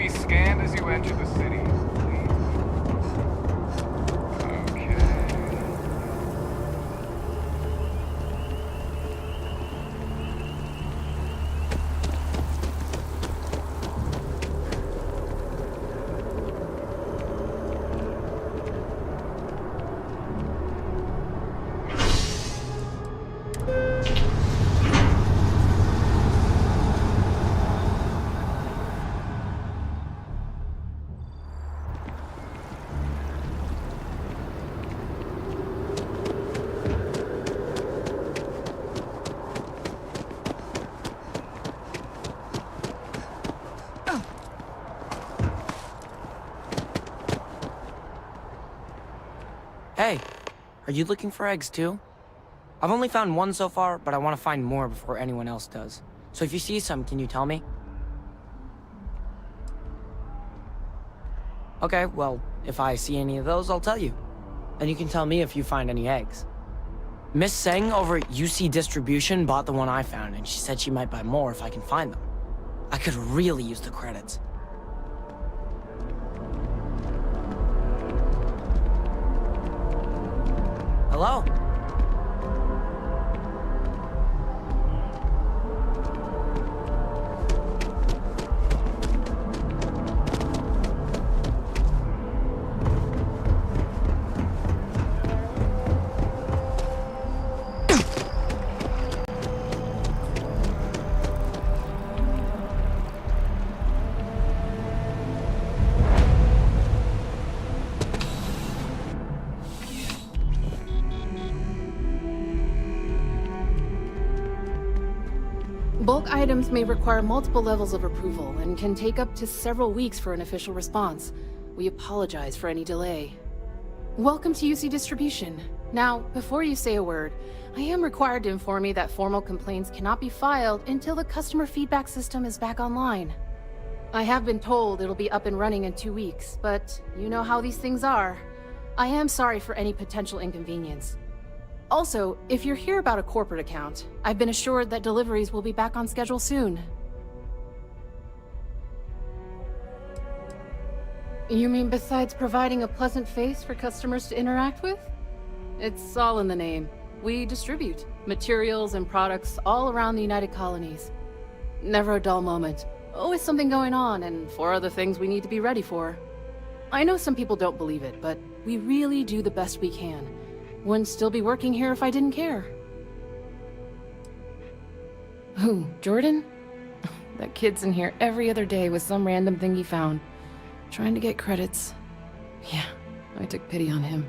Scanned as you enter the city. Hey, are you looking for eggs too? I've only found one so far, but I want to find more before anyone else does. So if you see some, can you tell me? Okay, well, if I see any of those, I'll tell you. And you can tell me if you find any eggs. Miss Seng over at UC Distribution bought the one I found, and she said she might buy more if I can find them. I could really use the credits. Hello? Bulk items may require multiple levels of approval and can take up to several weeks for an official response. We apologize for any delay. Welcome to UC Distribution. Now, before you say a word, I am required to inform you that formal complaints cannot be filed until the customer feedback system is back online. I have been told it'll be up and running in 2 weeks, but you know how these things are. I am sorry for any potential inconvenience. Also, if you're here about a corporate account, I've been assured that deliveries will be back on schedule soon. You mean besides providing a pleasant face for customers to interact with? It's all in the name. We distribute materials and products all around the United Colonies. Never a dull moment. Always something going on, and 4 other things we need to be ready for. I know some people don't believe it, but we really do the best we can. Wouldn't still be working here if I didn't care. Who, Jordan? That kid's in here every other day with some random thing he found, trying to get credits. Yeah, I took pity on him.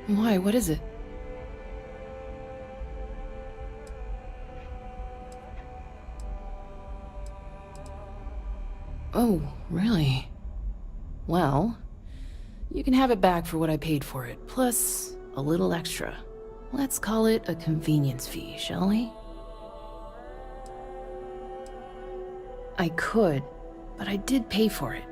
Why, what is it? Oh, really? Well, you can have it back for what I paid for it, plus a little extra. Let's call it a convenience fee, shall we? I could, but I did pay for it.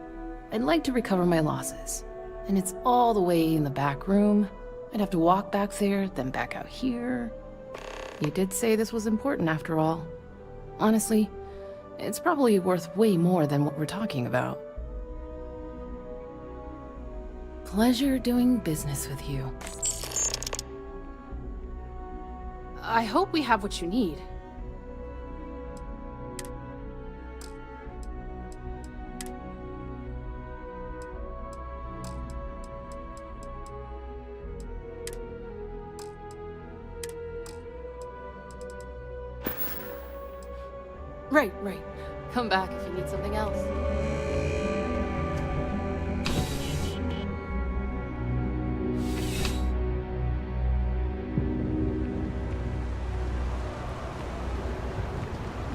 I'd like to recover my losses. And it's all the way in the back room. I'd have to walk back there, then back out here. You did say this was important after all. Honestly, it's probably worth way more than what we're talking about. Pleasure doing business with you. I hope we have what you need. Right. Come back if you need something else.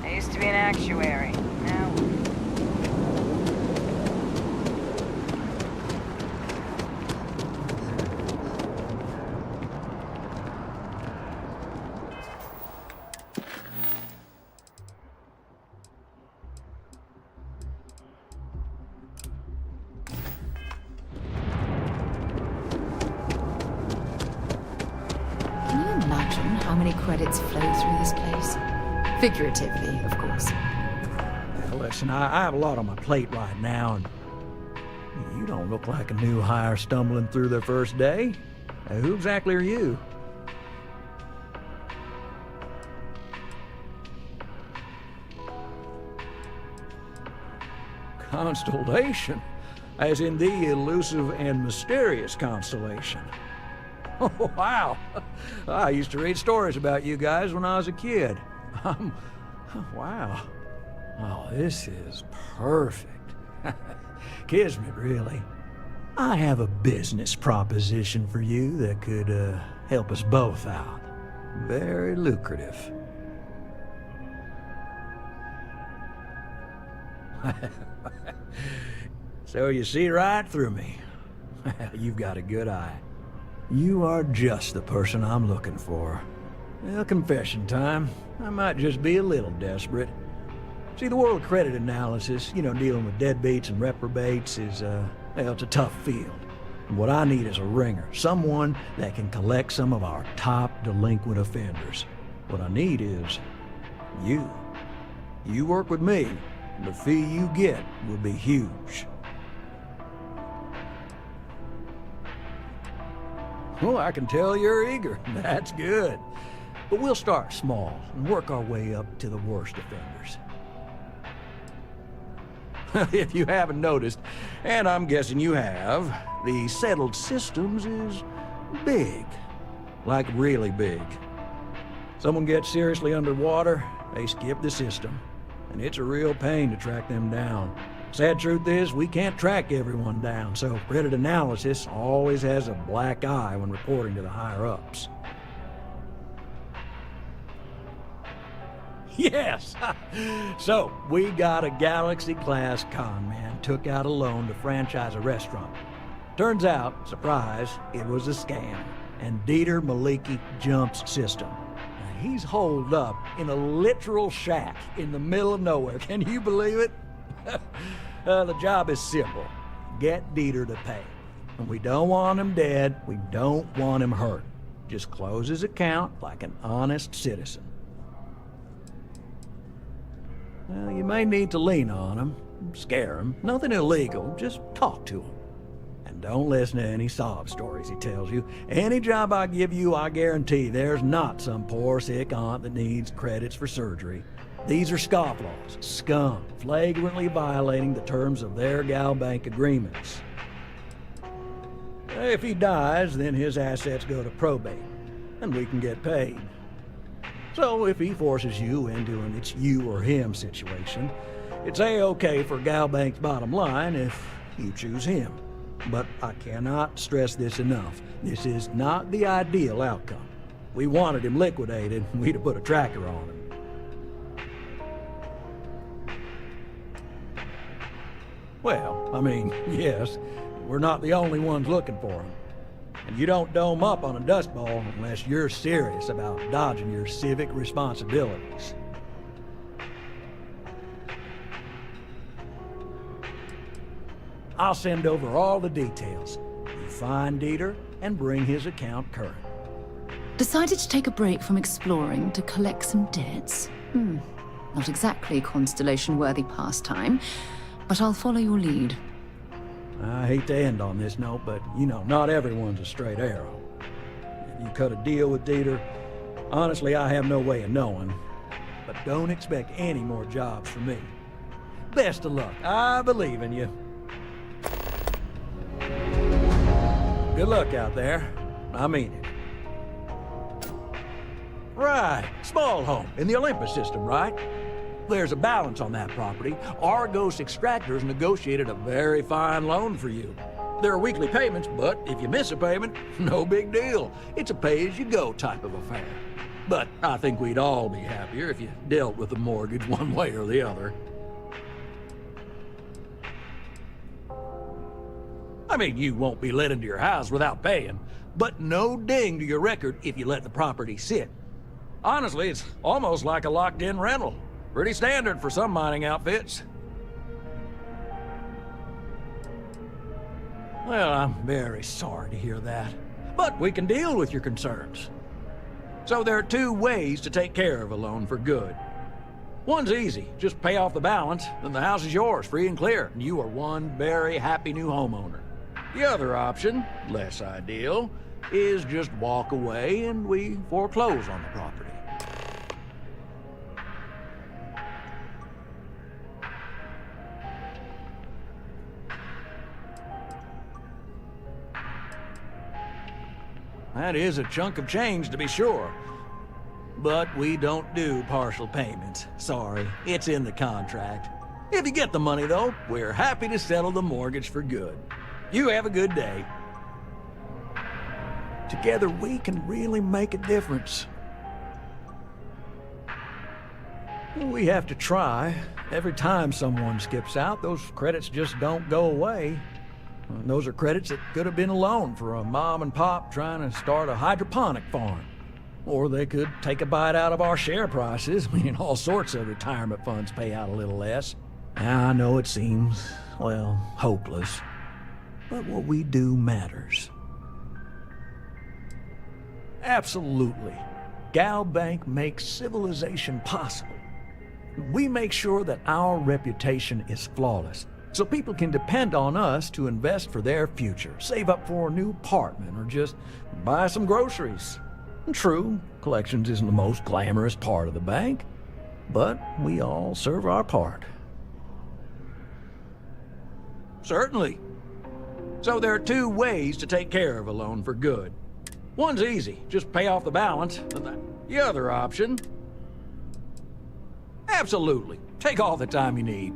I used to be an actuary. Now... How many credits flow through this place? Figuratively, of course. Now, listen, I have a lot on my plate right now, and you don't look like a new hire stumbling through their first day. Now, who exactly are you? Constellation? As in the elusive and mysterious constellation. Oh, wow. I used to read stories about you guys when I was a kid. Wow. Oh, this is perfect. Kismet, really. I have a business proposition for you that could help us both out. Very lucrative. So you see right through me. You've got a good eye. You are just the person I'm looking for. Well, confession time. I might just be a little desperate. See, the world of credit analysis, dealing with deadbeats and reprobates is, well, it's a tough field. And what I need is a ringer. Someone that can collect some of our top delinquent offenders. What I need is you. You work with me, and the fee you get will be huge. Oh, I can tell you're eager. That's good. But we'll start small and work our way up to the worst offenders. If you haven't noticed, and I'm guessing you have, the Settled Systems is big. Like really big. Someone gets seriously underwater, they skip the system. And it's a real pain to track them down. Sad truth is, we can't track everyone down, so credit analysis always has a black eye when reporting to the higher-ups. Yes! So, we got a Galaxy-class con man took out a loan to franchise a restaurant. Turns out, surprise, it was a scam, and Dieter Maliki jumps system. Now, he's holed up in a literal shack in the middle of nowhere. Can you believe it? The job is simple. Get Dieter to pay. And we don't want him dead, we don't want him hurt. Just close his account like an honest citizen. Well, you may need to lean on him, scare him. Nothing illegal, just talk to him. And don't listen to any sob stories he tells you. Any job I give you, I guarantee there's not some poor sick aunt that needs credits for surgery. These are scofflaws, scum, flagrantly violating the terms of their GalBank agreements. If he dies, then his assets go to probate, and we can get paid. So if he forces you into an it's you or him situation, it's A-okay for GalBank's bottom line if you choose him. But I cannot stress this enough. This is not the ideal outcome. We wanted him liquidated, we'd have put a tracker on him. Well, I mean, yes, we're not the only ones looking for him. And you don't dome up on a dust ball unless you're serious about dodging your civic responsibilities. I'll send over all the details. You find Dieter and bring his account current. Decided to take a break from exploring to collect some debts? Not exactly Constellation-worthy pastime, but I'll follow your lead. I hate to end on this note, but you know, not everyone's a straight arrow. If you cut a deal with Dieter, honestly, I have no way of knowing. But don't expect any more jobs from me. Best of luck. I believe in you. Good luck out there. I mean it. Right, small home in the Olympus system, right? There's a balance on that property. Argos Extractors negotiated a very fine loan for you. There are weekly payments, but if you miss a payment, no big deal. It's a pay-as-you-go type of affair. But I think we'd all be happier if you dealt with the mortgage one way or the other. I mean, you won't be let into your house without paying, but no ding to your record if you let the property sit. Honestly, it's almost like a locked-in rental. Pretty standard for some mining outfits. Well, I'm very sorry to hear that, but we can deal with your concerns. So there are two ways to take care of a loan for good. One's easy, just pay off the balance, then the house is yours, free and clear, and you are one very happy new homeowner. The other option, less ideal, is just walk away and we foreclose on the property. That is a chunk of change, to be sure. But we don't do partial payments. Sorry, it's in the contract. If you get the money, though, we're happy to settle the mortgage for good. You have a good day. Together, we can really make a difference. We have to try. Every time someone skips out, those credits just don't go away. Those are credits that could have been a loan for a mom and pop trying to start a hydroponic farm. Or they could take a bite out of our share prices. I mean, all sorts of retirement funds pay out a little less. I know it seems, well, hopeless. But what we do matters. Absolutely. GalBank makes civilization possible. We make sure that our reputation is flawless, so people can depend on us to invest for their future, save up for a new apartment, or just buy some groceries. True, collections isn't the most glamorous part of the bank, but we all serve our part. Certainly. So there are two ways to take care of a loan for good. One's easy, just pay off the balance, and the other option... Absolutely. Take all the time you need.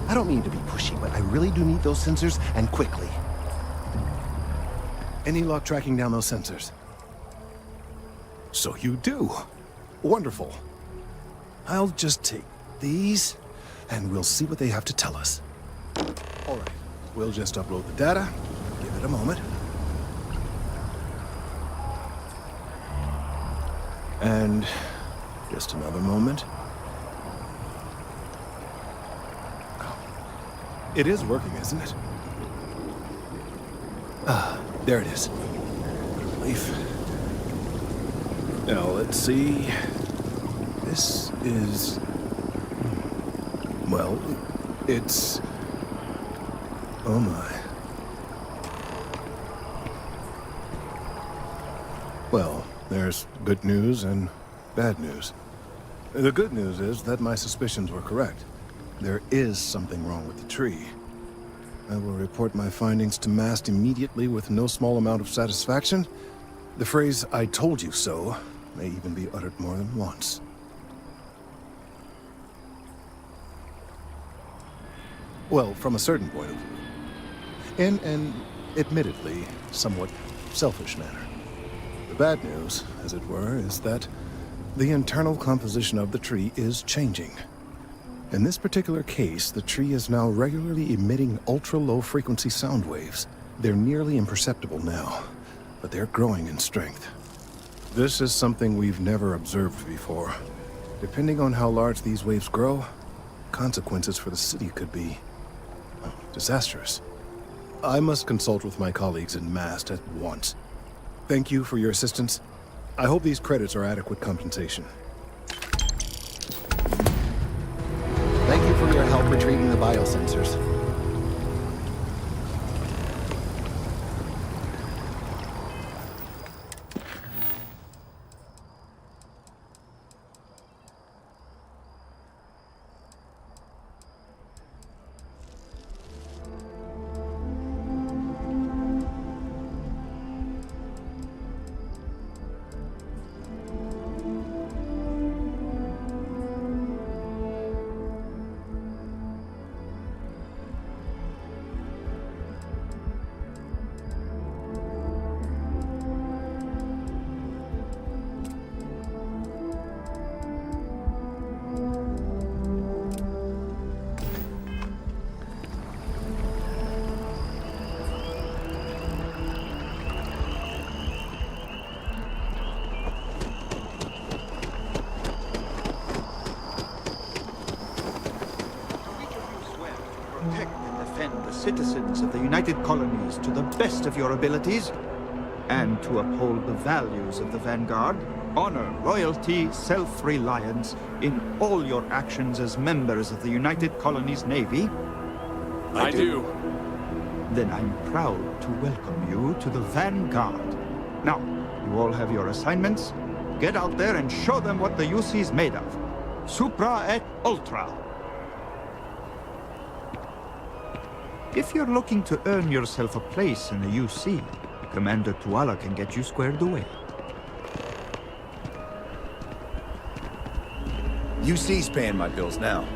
I don't mean to be pushy, but I really do need those sensors, and quickly. any luck tracking down those sensors? So you do. Wonderful. I'll just take these, and we'll see what they have to tell us. All right. We'll just upload the data. Give it a moment. And just another moment. It is working, isn't it? Ah, there it is. Relief. Now, let's see. This is... well, it's... oh my. Well, there's good news and bad news. The good news is that my suspicions were correct. There is something wrong with the tree. I will report my findings to MAST immediately with no small amount of satisfaction. The phrase, "I told you so," may even be uttered more than once. Well, from a certain point of view. In an, admittedly, somewhat selfish manner. The bad news, as it were, is that the internal composition of the tree is changing. In this particular case, the tree is now regularly emitting ultra-low frequency sound waves. They're nearly imperceptible now, but they're growing in strength. This is something we've never observed before. Depending on how large these waves grow, consequences for the city could be disastrous. I must consult with my colleagues in MAST at once. Thank you for your assistance. I hope these credits are adequate compensation. Thank you for your help retrieving the biosensors. Citizens of the United Colonies to the best of your abilities, and to uphold the values of the Vanguard, honor, loyalty, self-reliance in all your actions as members of the United Colonies Navy? I do. Then I'm proud to welcome you to the Vanguard. Now, you all have your assignments. Get out there and show them what the UC's made of. Supra et Ultra. If you're looking to earn yourself a place in the UC, Commander Tuala can get you squared away. UC's paying my bills now.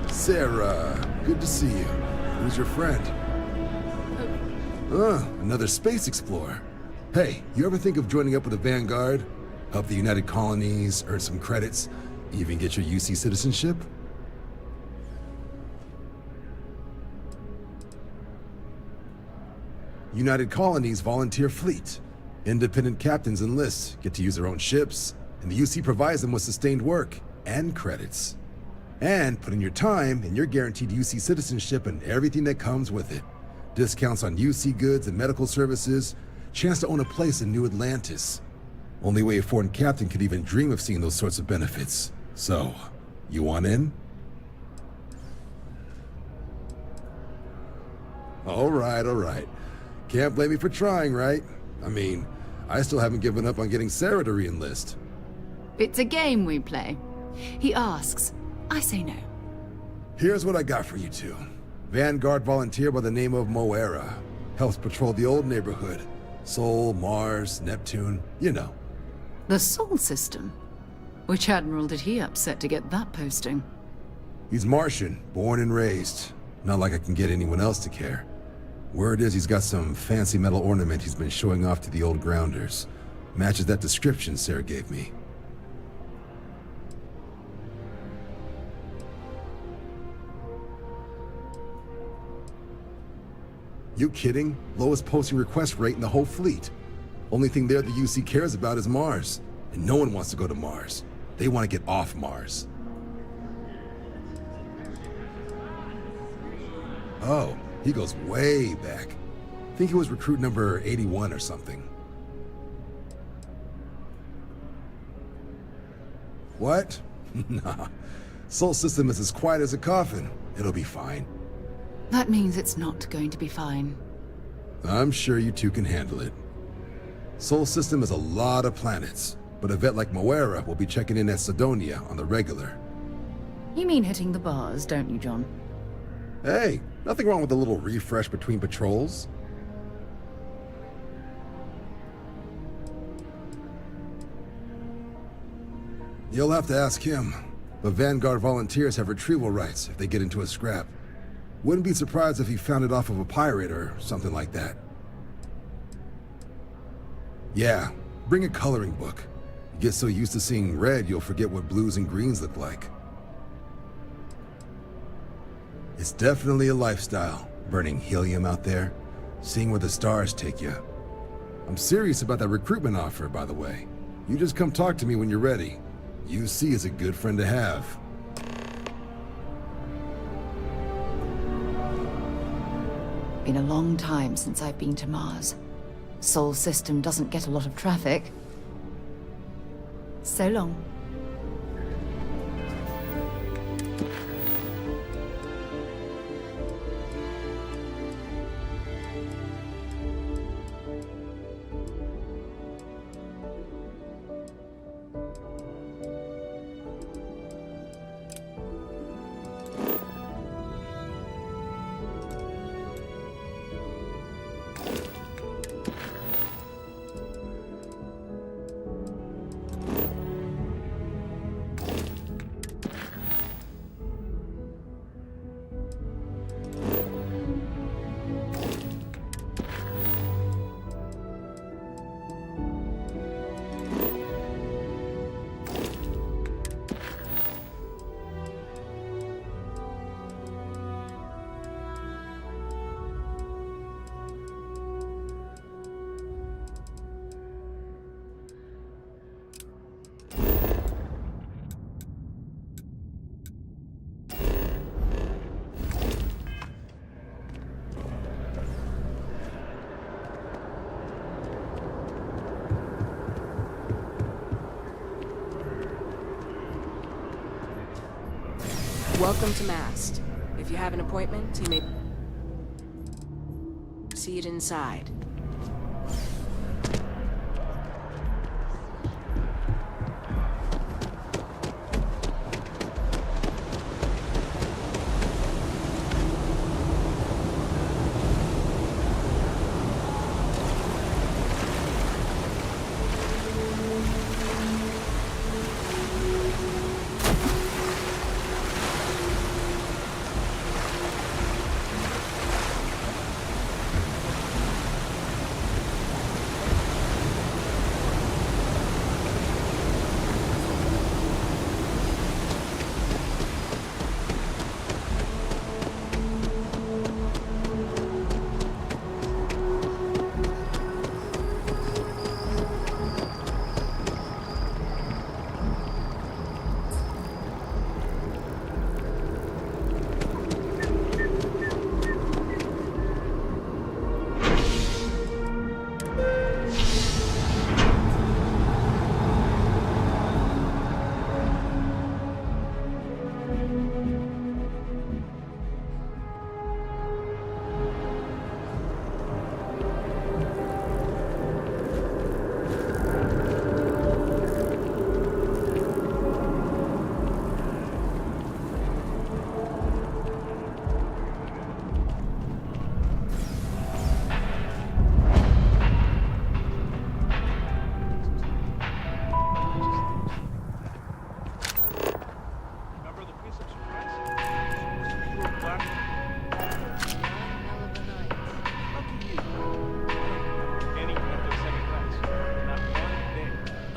Sarah, good to see you. Who's your friend? Another space explorer. Hey, you ever think of joining up with the Vanguard? Help the United Colonies, earn some credits, even get your UC citizenship? United Colonies volunteer fleet. Independent captains enlist, get to use their own ships, and the UC provides them with sustained work and credits. And put in your time, and you're guaranteed UC citizenship and everything that comes with it. Discounts on UC goods and medical services, chance to own a place in New Atlantis. Only way a foreign captain could even dream of seeing those sorts of benefits. So, you want in? All right. Can't blame me for trying, right? I mean, I still haven't given up on getting Sarah to re-enlist. It's a game we play. He asks, I say no. Here's what I got for you two. Vanguard volunteer by the name of Moera. Helps patrol the old neighborhood. Sol, Mars, Neptune, you know. The Sol system? Which admiral did he upset to get that posting? He's Martian, born and raised. Not like I can get anyone else to care. Word is he's got some fancy metal ornament he's been showing off to the old grounders. Matches that description Sarah gave me. You kidding? Lowest posting request rate in the whole fleet. Only thing there the UC cares about is Mars. And no one wants to go to Mars. They want to get off Mars. Oh, he goes way back. Think he was recruit number 81 or something. What? Nah. Sol system is as quiet as a coffin. It'll be fine. That means it's not going to be fine. I'm sure you two can handle it. Sol system is a lot of planets, but a vet like Moira will be checking in at Sidonia on the regular. You mean hitting the bars, don't you, John? Hey, nothing wrong with a little refresh between patrols. You'll have to ask him, but Vanguard volunteers have retrieval rights if they get into a scrap. Wouldn't be surprised if he found it off of a pirate or something like that. Yeah, bring a coloring book. You get so used to seeing red, you'll forget what blues and greens look like. It's definitely a lifestyle, burning helium out there, seeing where the stars take you. I'm serious about that recruitment offer, by the way. You just come talk to me when you're ready. UC is a good friend to have. Been a long time since I've been to Mars. Sol system doesn't get a lot of traffic. So long. Welcome to Mast. If you have an appointment, you may see it inside.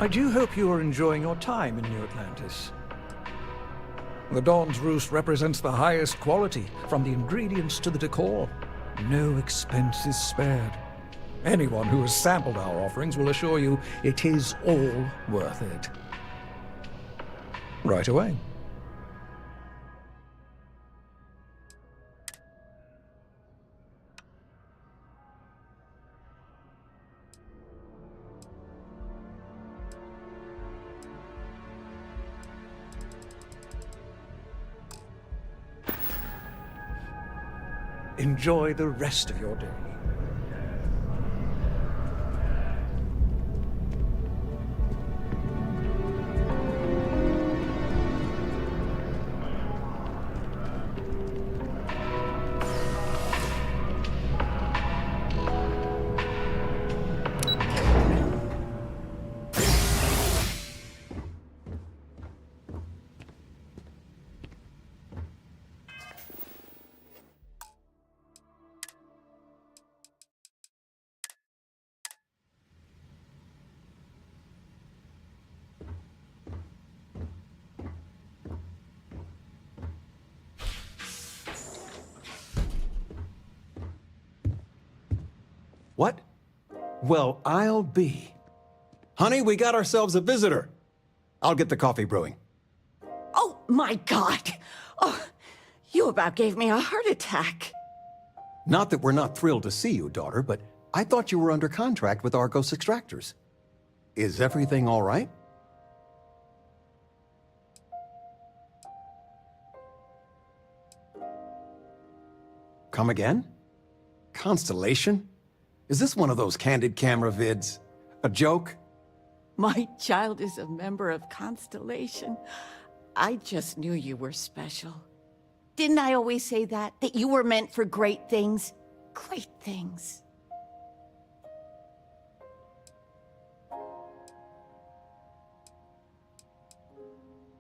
I do hope you are enjoying your time in New Atlantis. The Dawn's Roost represents the highest quality, from the ingredients to the decor. No expense is spared. Anyone who has sampled our offerings will assure you it is all worth it. Right away. Enjoy the rest of your day. What? Well, I'll be. Honey, we got ourselves a visitor. I'll get the coffee brewing. Oh, my God! Oh, you about gave me a heart attack. Not that we're not thrilled to see you, daughter, but I thought you were under contract with Argos Extractors. Is everything all right? Come again? Constellation? Is this one of those candid camera vids? A joke? My child is a member of Constellation. I just knew you were special. Didn't I always say that? That you were meant for great things? Great things.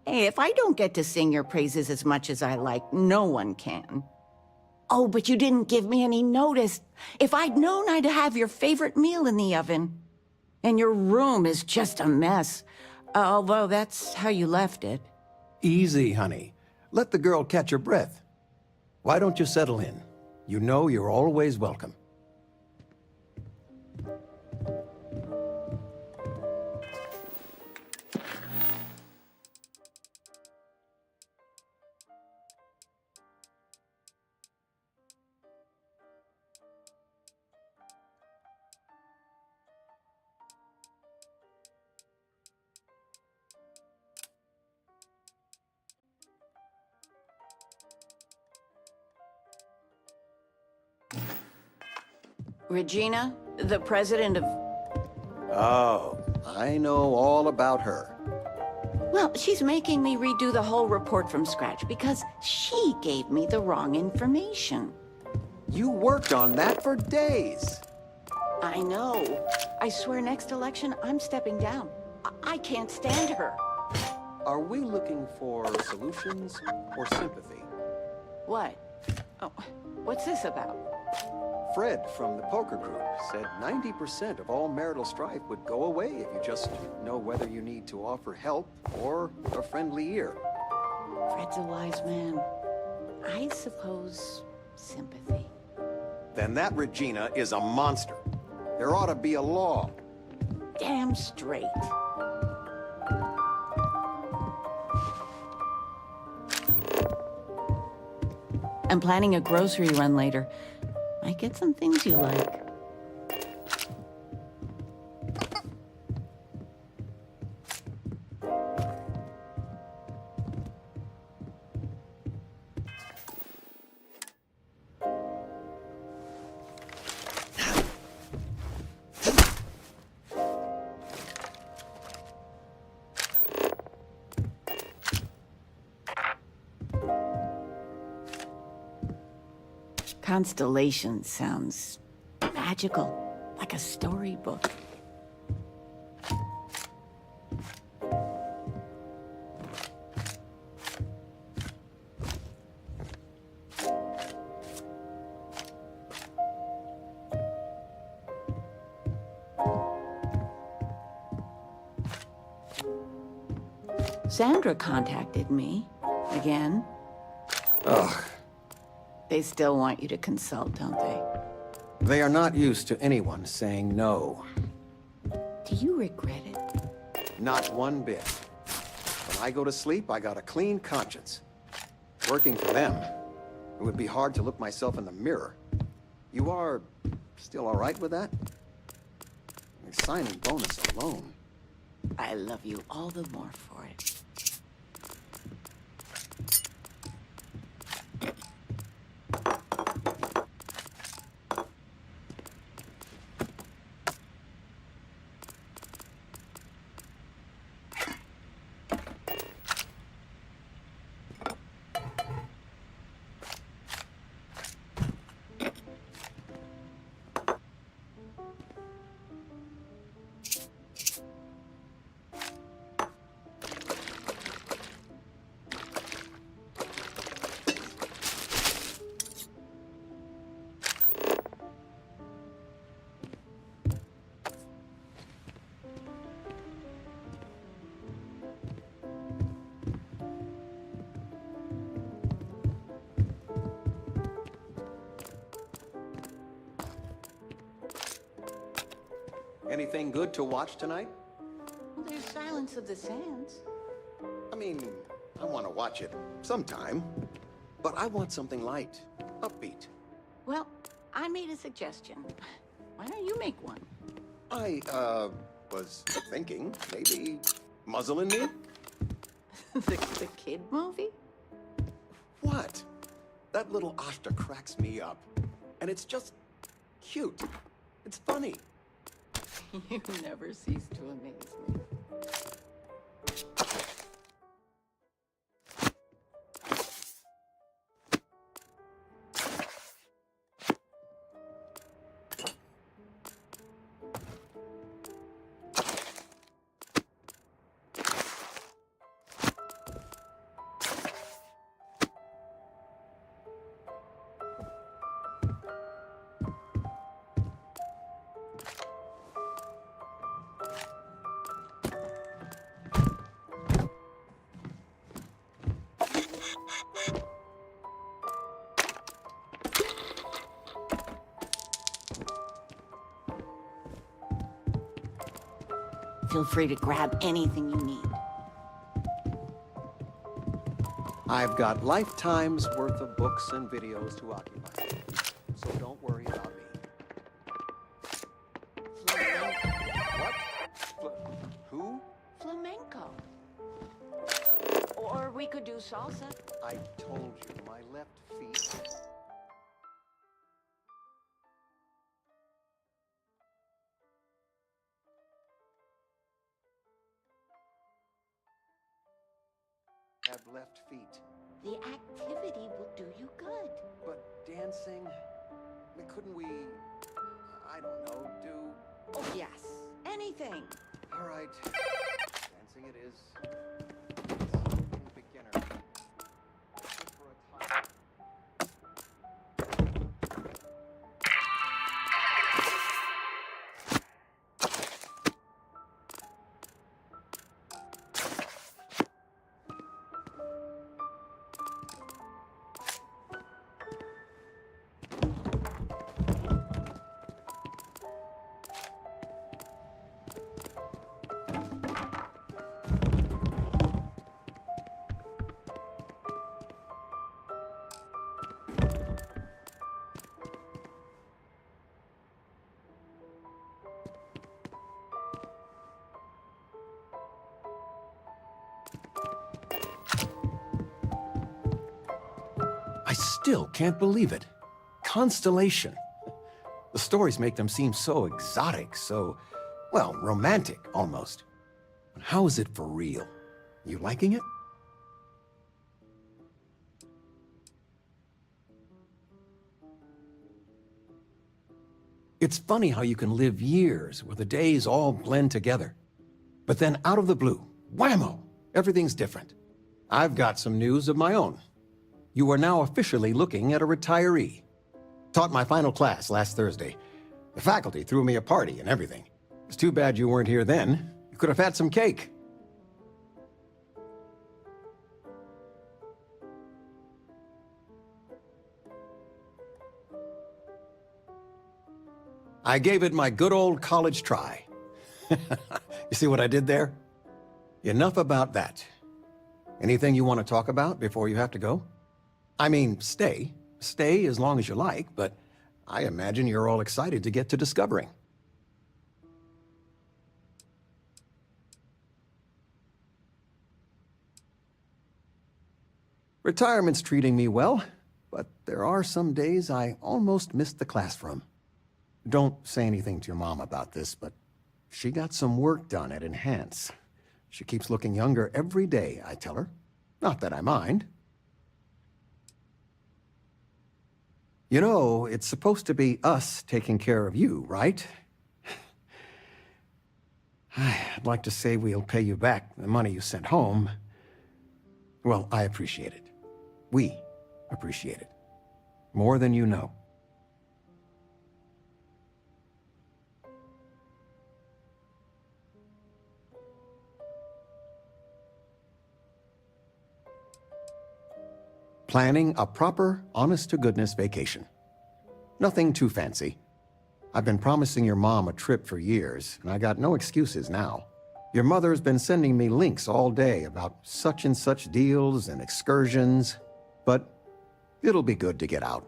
Hey, if I don't get to sing your praises as much as I like, no one can. Oh, but you didn't give me any notice. If I'd known, I'd have your favorite meal in the oven. And your room is just a mess. Although that's how you left it. Easy, honey. Let the girl catch her breath. Why don't you settle in? You know you're always welcome. Regina, the president of... Oh, I know all about her. Well, she's making me redo the whole report from scratch because she gave me the wrong information. You worked on that for days. I know. I swear next election, I'm stepping down. I can't stand her. Are we looking for solutions or sympathy? What? Oh, what's this about? Fred from the poker group said 90% of all marital strife would go away if you just know whether you need to offer help or a friendly ear. Fred's a wise man. I suppose sympathy. Then that Regina is a monster. There ought to be a law. Damn straight. I'm planning a grocery run later. Might get some things you like. Constellation sounds magical, like a storybook. Sandra contacted me. Again. Ugh. They still want you to consult, don't they? They are not used to anyone saying no. Do you regret it? Not one bit. When I go to sleep, I got a clean conscience. Working for them, it would be hard to look myself in the mirror. You are still all right with that? The signing bonus alone. I love you all the more for it. Anything good to watch tonight? Well, there's Silence of the Sands. I mean, I want to watch it sometime, but I want something light, upbeat. Well, I made a suggestion. Why don't you make one? I, was thinking maybe Muzzle and Me? the kid movie? What? That little Ashta cracks me up. And it's just cute. It's funny. You never cease to amaze me. Feel free to grab anything you need. I've got lifetime's worth of books and videos to occupy, so don't worry about me. What? Who? Flamenco. Or we could do salsa. I told you, my left feet... have left feet. The activity will do you good. But dancing? I mean, couldn't we, I don't know, do... Oh, yes. Anything. All right. Dancing it is. It's beginner. Just for a time. I still can't believe it. Constellation. The stories make them seem so exotic, so, well, romantic, almost. But how is it for real? You liking it? It's funny how you can live years where the days all blend together. But then out of the blue, whammo, everything's different. I've got some news of my own. You are now officially looking at a retiree. Taught my final class last Thursday. The faculty threw me a party and everything. It's too bad you weren't here then. You could have had some cake. I gave it my good old college try. You see what I did there? Enough about that. Anything you want to talk about before you have to go? I mean, stay. Stay as long as you like, but I imagine you're all excited to get to discovering. Retirement's treating me well, but there are some days I almost missed the classroom. Don't say anything to your mom about this, but she got some work done at Enhance. She keeps looking younger every day, I tell her. Not that I mind. You know, it's supposed to be us taking care of you, right? I'd like to say we'll pay you back the money you sent home. Well, I appreciate it. We appreciate it. More than you know. Planning a proper, honest-to-goodness vacation. Nothing too fancy. I've been promising your mom a trip for years, and I got no excuses now. Your mother's been sending me links all day about such and such deals and excursions, but it'll be good to get out.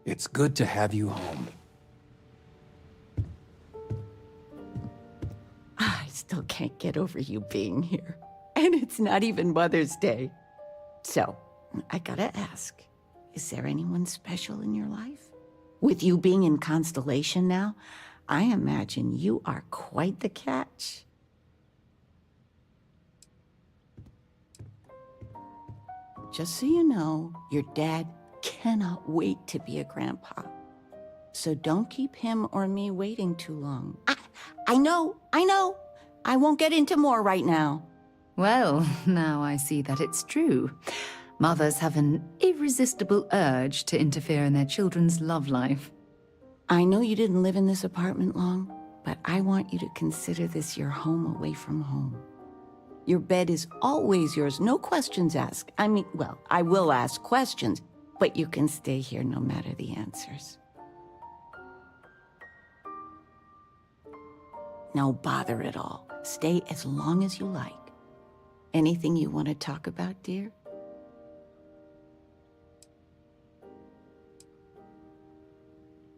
It's good to have you home. I still can't get over you being here. And it's not even Mother's Day. So, I gotta ask, is there anyone special in your life? With you being in Constellation now, I imagine you are quite the catch. Just so you know, your dad cannot wait to be a grandpa. So don't keep him or me waiting too long. I know. I won't get into more right now. Well, now I see that it's true. Mothers have an irresistible urge to interfere in their children's love life. I know you didn't live in this apartment long, but I want you to consider this your home away from home. Your bed is always yours, no questions asked. I mean, well, I will ask questions, but you can stay here no matter the answers. No bother at all. Stay as long as you like. Anything you want to talk about, dear?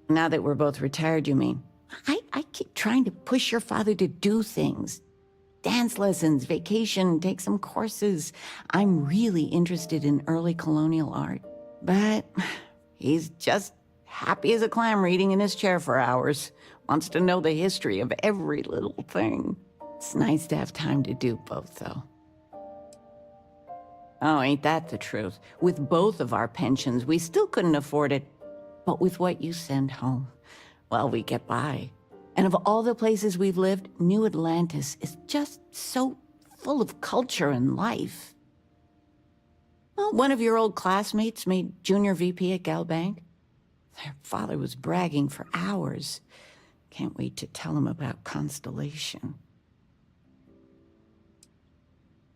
Now that we're both retired, you mean? I keep trying to push your father to do things. Dance lessons, vacation, take some courses. I'm really interested in early colonial art. But he's just happy as a clam reading in his chair for hours. Wants to know the history of every little thing. It's nice to have time to do both, though. Oh, ain't that the truth? With both of our pensions, we still couldn't afford it. But with what you send home, well, we get by. And of all the places we've lived, New Atlantis is just so full of culture and life. Well, one of your old classmates made junior VP at Galbank. Their father was bragging for hours. Can't wait to tell him about Constellation.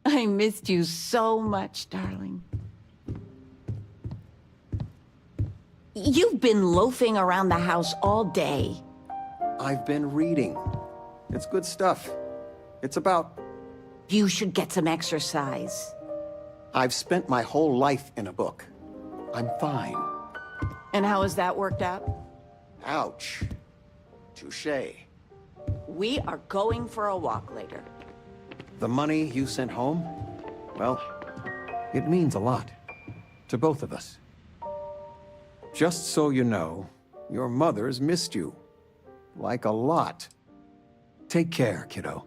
I missed you so much, darling. You've been loafing around the house all day. I've been reading. It's good stuff. It's about... You should get some exercise. I've spent my whole life in a book. I'm fine. And how has that worked out? Ouch. Touché. We are going for a walk later. The money you sent home? Well, it means a lot. To both of us. Just so you know, your mother's missed you. Like a lot. Take care, kiddo.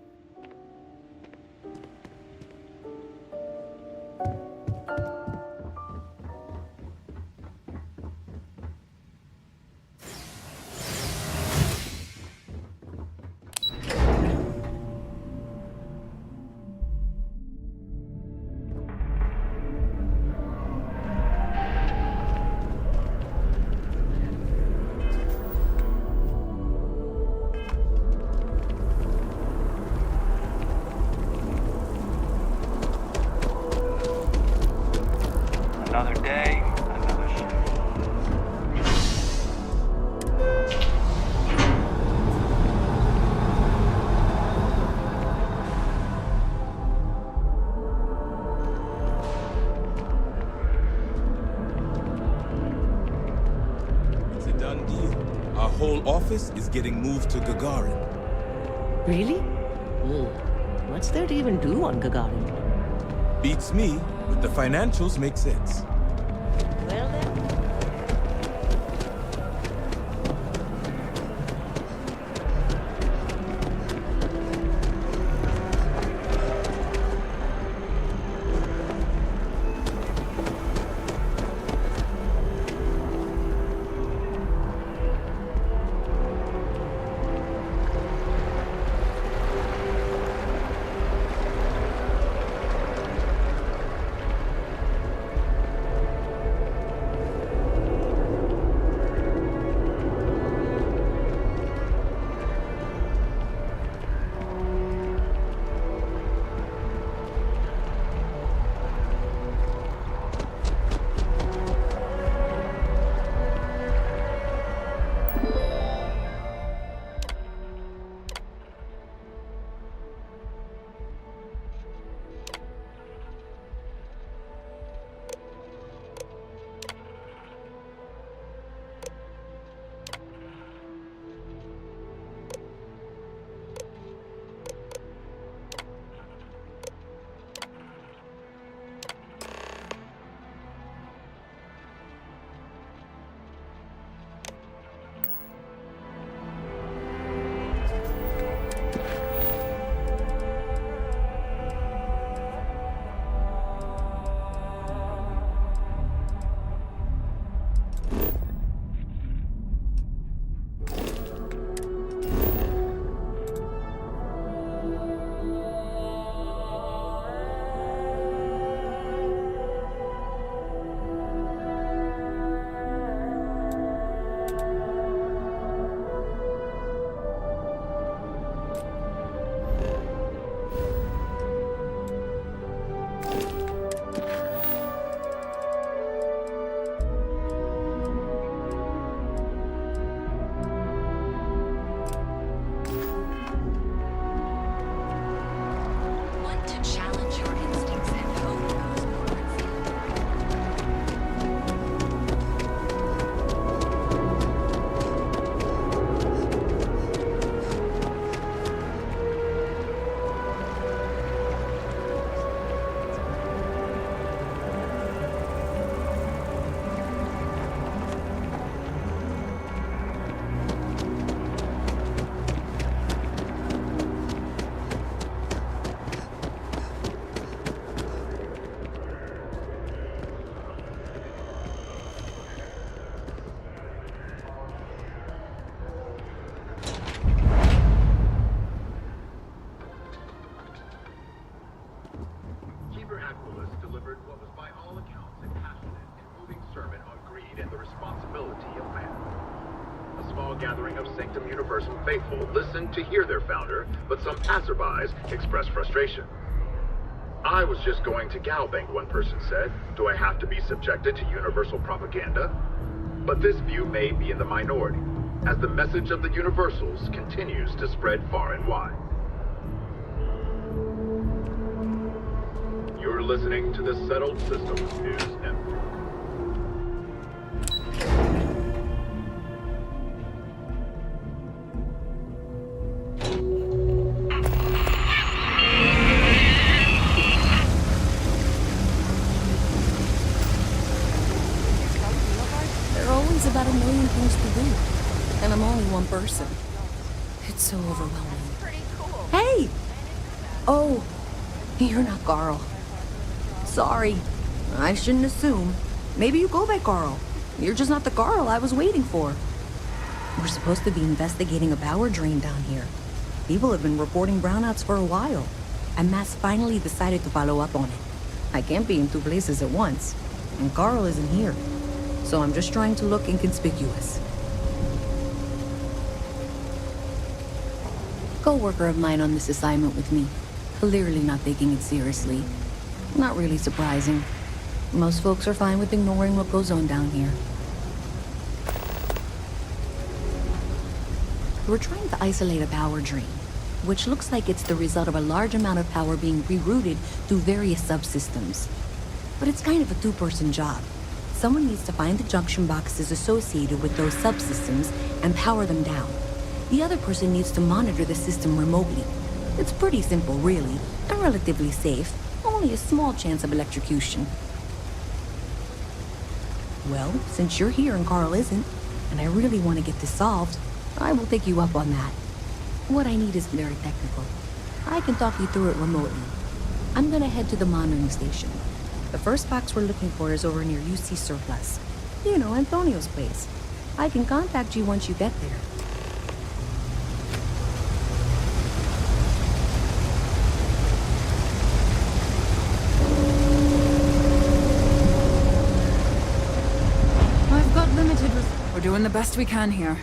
Another day, another shift. whole office is getting moved to Gagarin. Really? Ugh. What's there to even do on Gagarin? Beats me, but the financials make sense. Well then. Gathering of Sanctum Universum faithful listened to hear their founder, but some passerbys expressed frustration. I was just going to Galbank, one person said. Do I have to be subjected to universal propaganda? But this view may be in the minority, as the message of the Universals continues to spread far and wide. You're listening to the Settled Systems News Network. About 1 million things to do, and I'm only one person. It's so overwhelming. Hey! Oh, you're not Carl. Sorry, I shouldn't assume. Maybe you go by Carl. You're just not the Carl I was waiting for. We're supposed to be investigating a power drain down here. People have been reporting brownouts for a while, and Mass finally decided to follow up on it. I can't be in two places at once, and Carl isn't here. So I'm just trying to look inconspicuous. Co-worker of mine on this assignment with me, clearly not taking it seriously. Not really surprising. Most folks are fine with ignoring what goes on down here. We're trying to isolate a power drain, which looks like it's the result of a large amount of power being rerouted through various subsystems. But it's kind of a two-person job. Someone needs to find the junction boxes associated with those subsystems and power them down. The other person needs to monitor the system remotely. It's pretty simple, really, and relatively safe. Only a small chance of electrocution. Well, since you're here and Carl isn't, and I really want to get this solved, I will take you up on that. What I need is very technical. I can talk you through it remotely. I'm gonna head to the monitoring station. The first box we're looking for is over near UC Surplus. You know, Antonio's place. I can contact you once you get there. I've got limited We're doing the best we can here.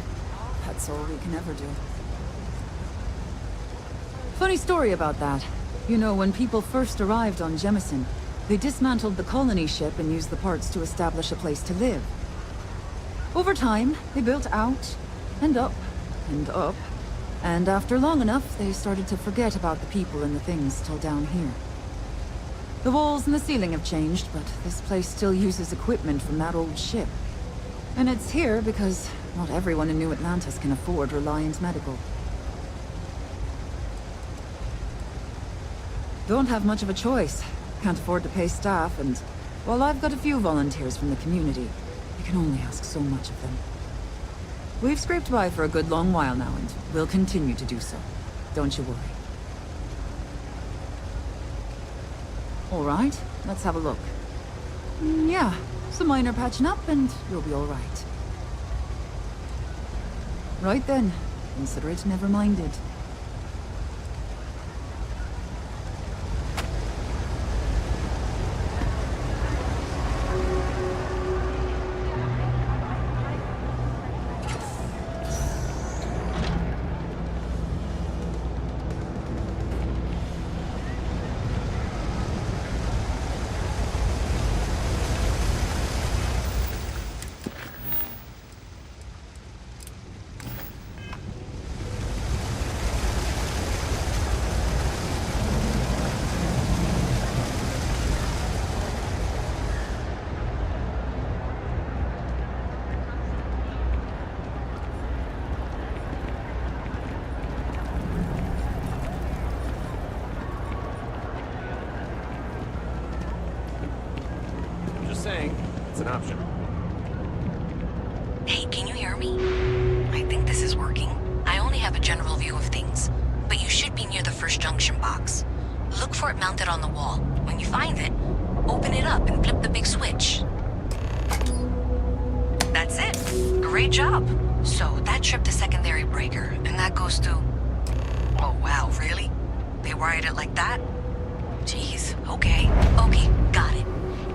That's all we can ever do. Funny story about that. You know, when people first arrived on Jemison, they dismantled the colony ship and used the parts to establish a place to live. Over time, they built out, and up, and up. And after long enough, they started to forget about the people and the things till down here. The walls and the ceiling have changed, but this place still uses equipment from that old ship. And it's here because not everyone in New Atlantis can afford Reliant Medical. Don't have much of a choice. Can't afford to pay staff, and while I've got a few volunteers from the community, I can only ask so much of them. We've scraped by for a good long while now, and we'll continue to do so. Don't you worry. All right, let's have a look. Yeah, some minor patching up, and you'll be all right. Right then, consider it never minded. Saying it's an option. Hey, can you hear me? I think this is working. I only have a general view of things, but you should be near the first junction box. Look for it mounted on the wall. When you find it, open it up and flip the big switch. That's it. Great job. So that tripped the secondary breaker, and that goes to... Oh wow, really? They wired it like that? Jeez, okay, got it.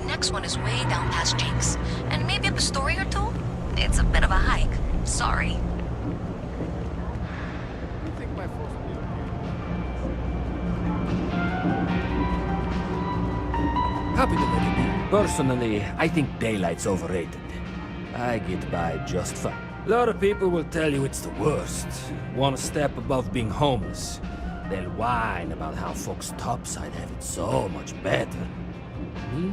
Next one is way down past Jake's, and maybe up a story or two? It's a bit of a hike. Sorry. Happy to let you be. Personally, I think daylight's overrated. I get by just fine. A lot of people will tell you it's the worst. One step above being homeless. They'll whine about how folks topside have it so much better. Me?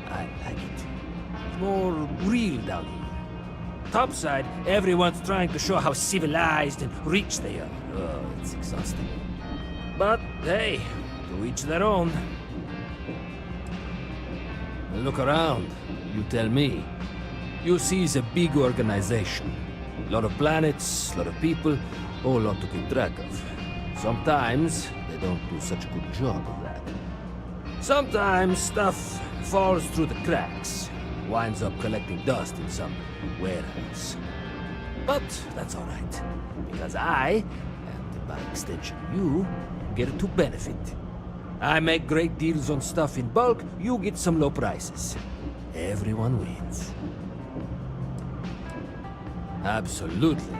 I like it. More real down here. Topside, everyone's trying to show how civilized and rich they are. Oh, it's exhausting. But, hey, to each their own. Look around. You tell me. UC is a big organization. A lot of planets, a lot of people, a whole lot to keep track of. Sometimes, they don't do such a good job of that. Sometimes, stuff falls through the cracks, winds up collecting dust in some warehouse. But that's all right, because I, and by extension you, get to benefit. I make great deals on stuff in bulk, you get some low prices. Everyone wins. Absolutely.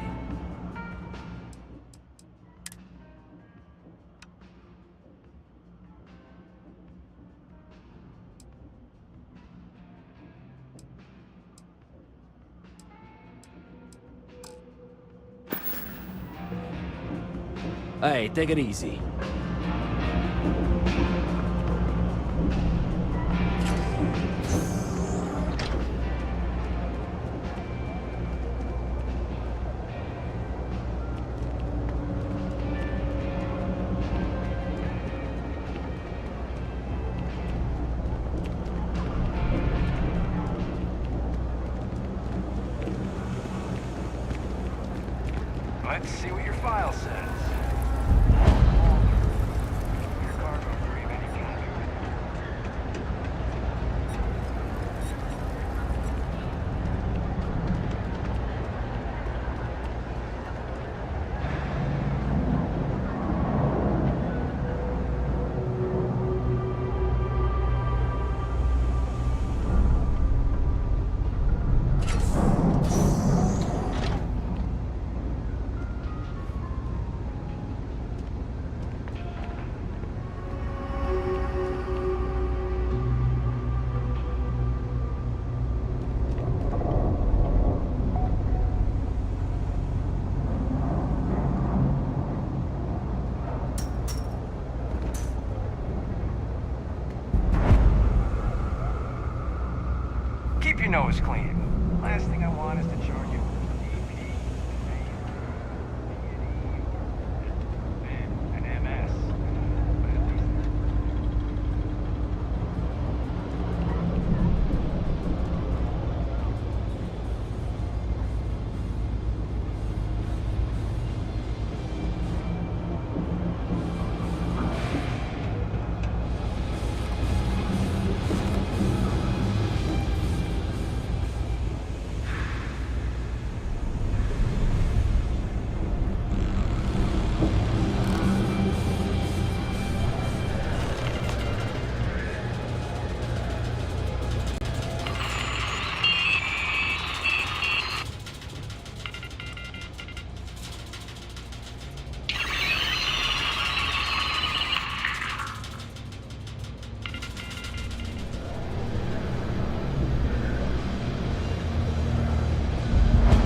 Hey, take it easy. Let's see what your file says. Your cargo free of any kind. Keep your nose clean. Last thing I want is to charge you an MS.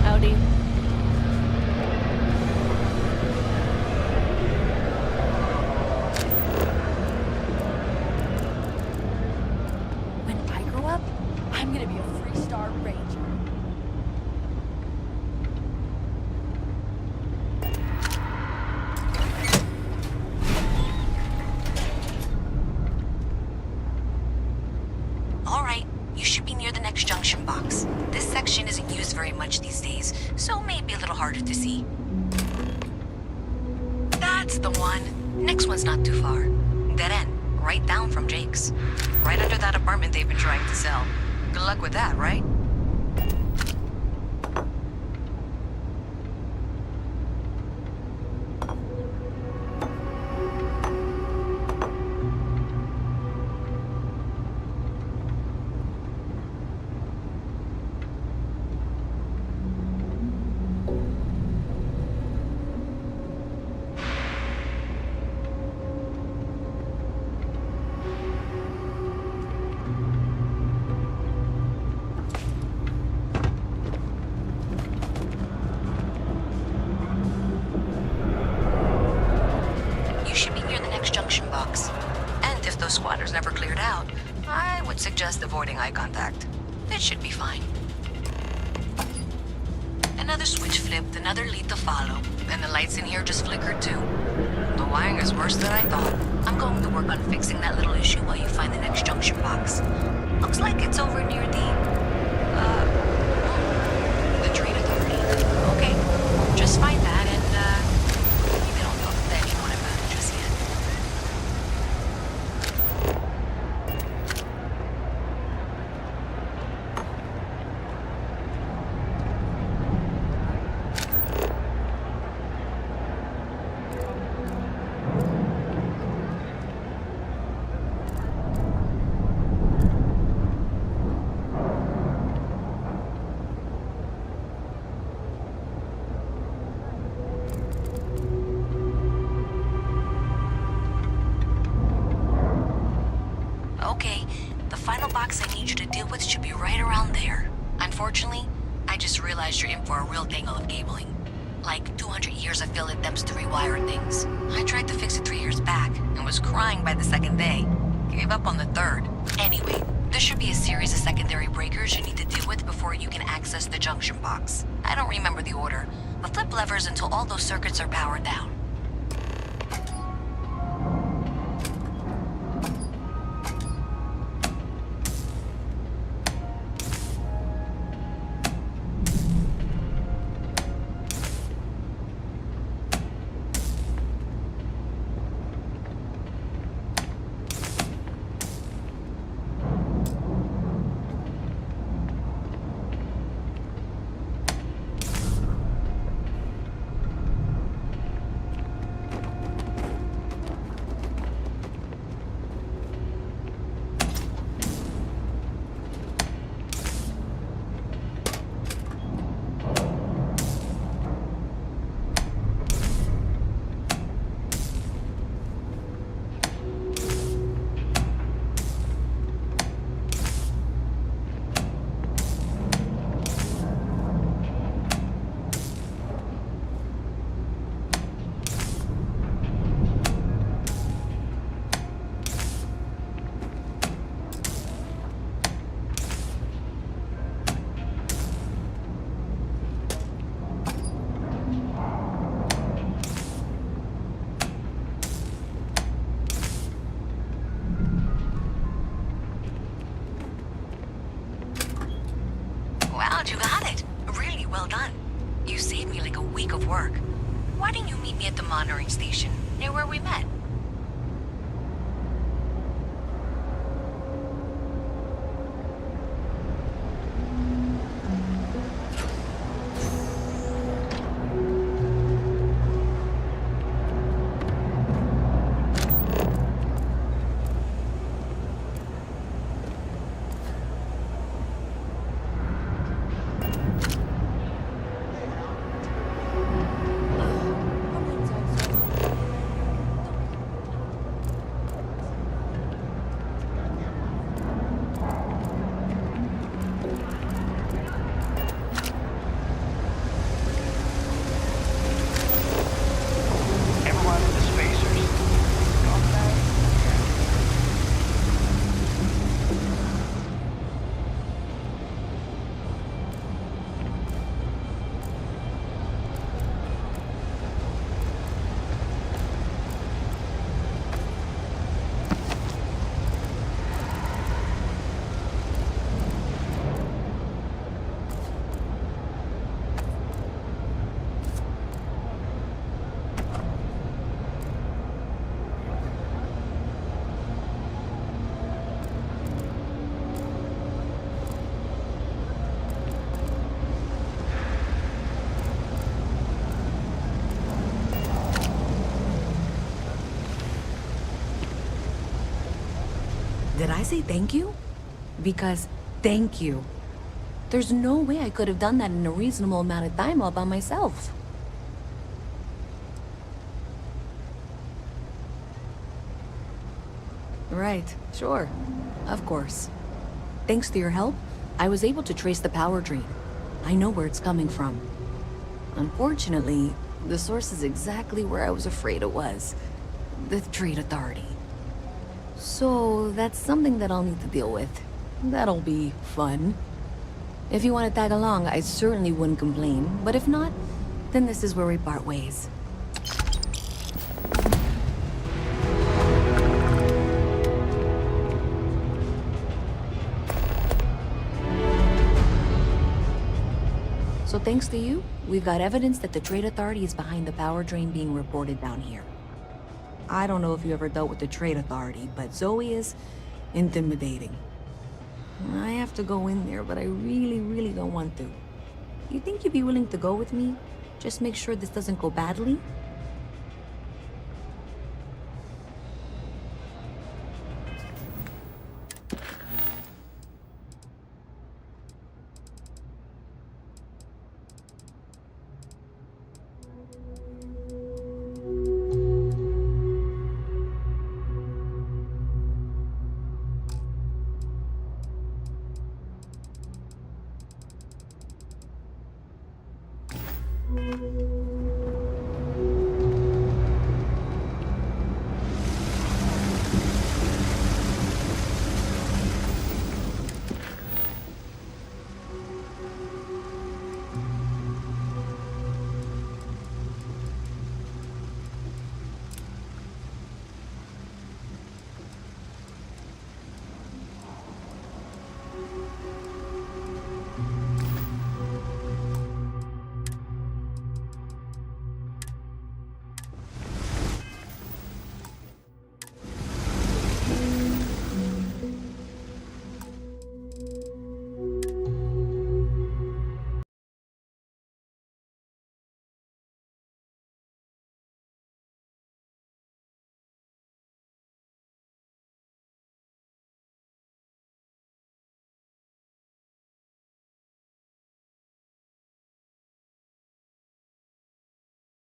Howdy. When I grow up, I'm gonna be a Freestar Ranger. All right, you should be near the next junction box. This section isn't used very much these days, so maybe a little harder to see. That's the one. Next one's not too far. Dead end, right down from Jake's. Right under that apartment they've been trying to sell. Good luck with that, right? Squatters never cleared out, I would suggest avoiding eye contact. It should be fine. Another switch flipped, another lead to follow, and the lights in here just flickered too. The wiring is worse than I thought. I'm going to work on fixing that little issue while you find the next junction box. Looks like it's over near the train authority. Okay, just find that and, maybe don't talk to anyone about it just yet. Okay, the final box I need you to deal with should be right around there. Unfortunately, I just realized you're in for a real tangle of cabling. Like 200 years of fill attempts to rewire things. I tried to fix it 3 years back, and was crying by the second day. Gave up on the third. Anyway, there should be a series of secondary breakers you need to deal with before you can access the junction box. I don't remember the order, but flip levers until all those circuits are powered down. really well done. You saved me like a week of work. Why didn't you meet me at the monitoring station, near where we met? Everyone in the spacers. Talk about it? Did I say thank you? Because thank you. There's no way I could have done that in a reasonable amount of time all by myself. Right, sure. Of course. Thanks to your help, I was able to trace the power drain. I know where it's coming from. Unfortunately, the source is exactly where I was afraid it was. The Trade Authority. So, that's something that I'll need to deal with. That'll be fun. If you want to tag along, I certainly wouldn't complain. But if not, then this is where we part ways. So thanks to you, we've got evidence that the Trade Authority is behind the power drain being reported down here. I don't know if you ever dealt with the Trade Authority, but Zoe is intimidating. I have to go in there, but I really don't want to. You think you'd be willing to go with me? Just make sure this doesn't go badly?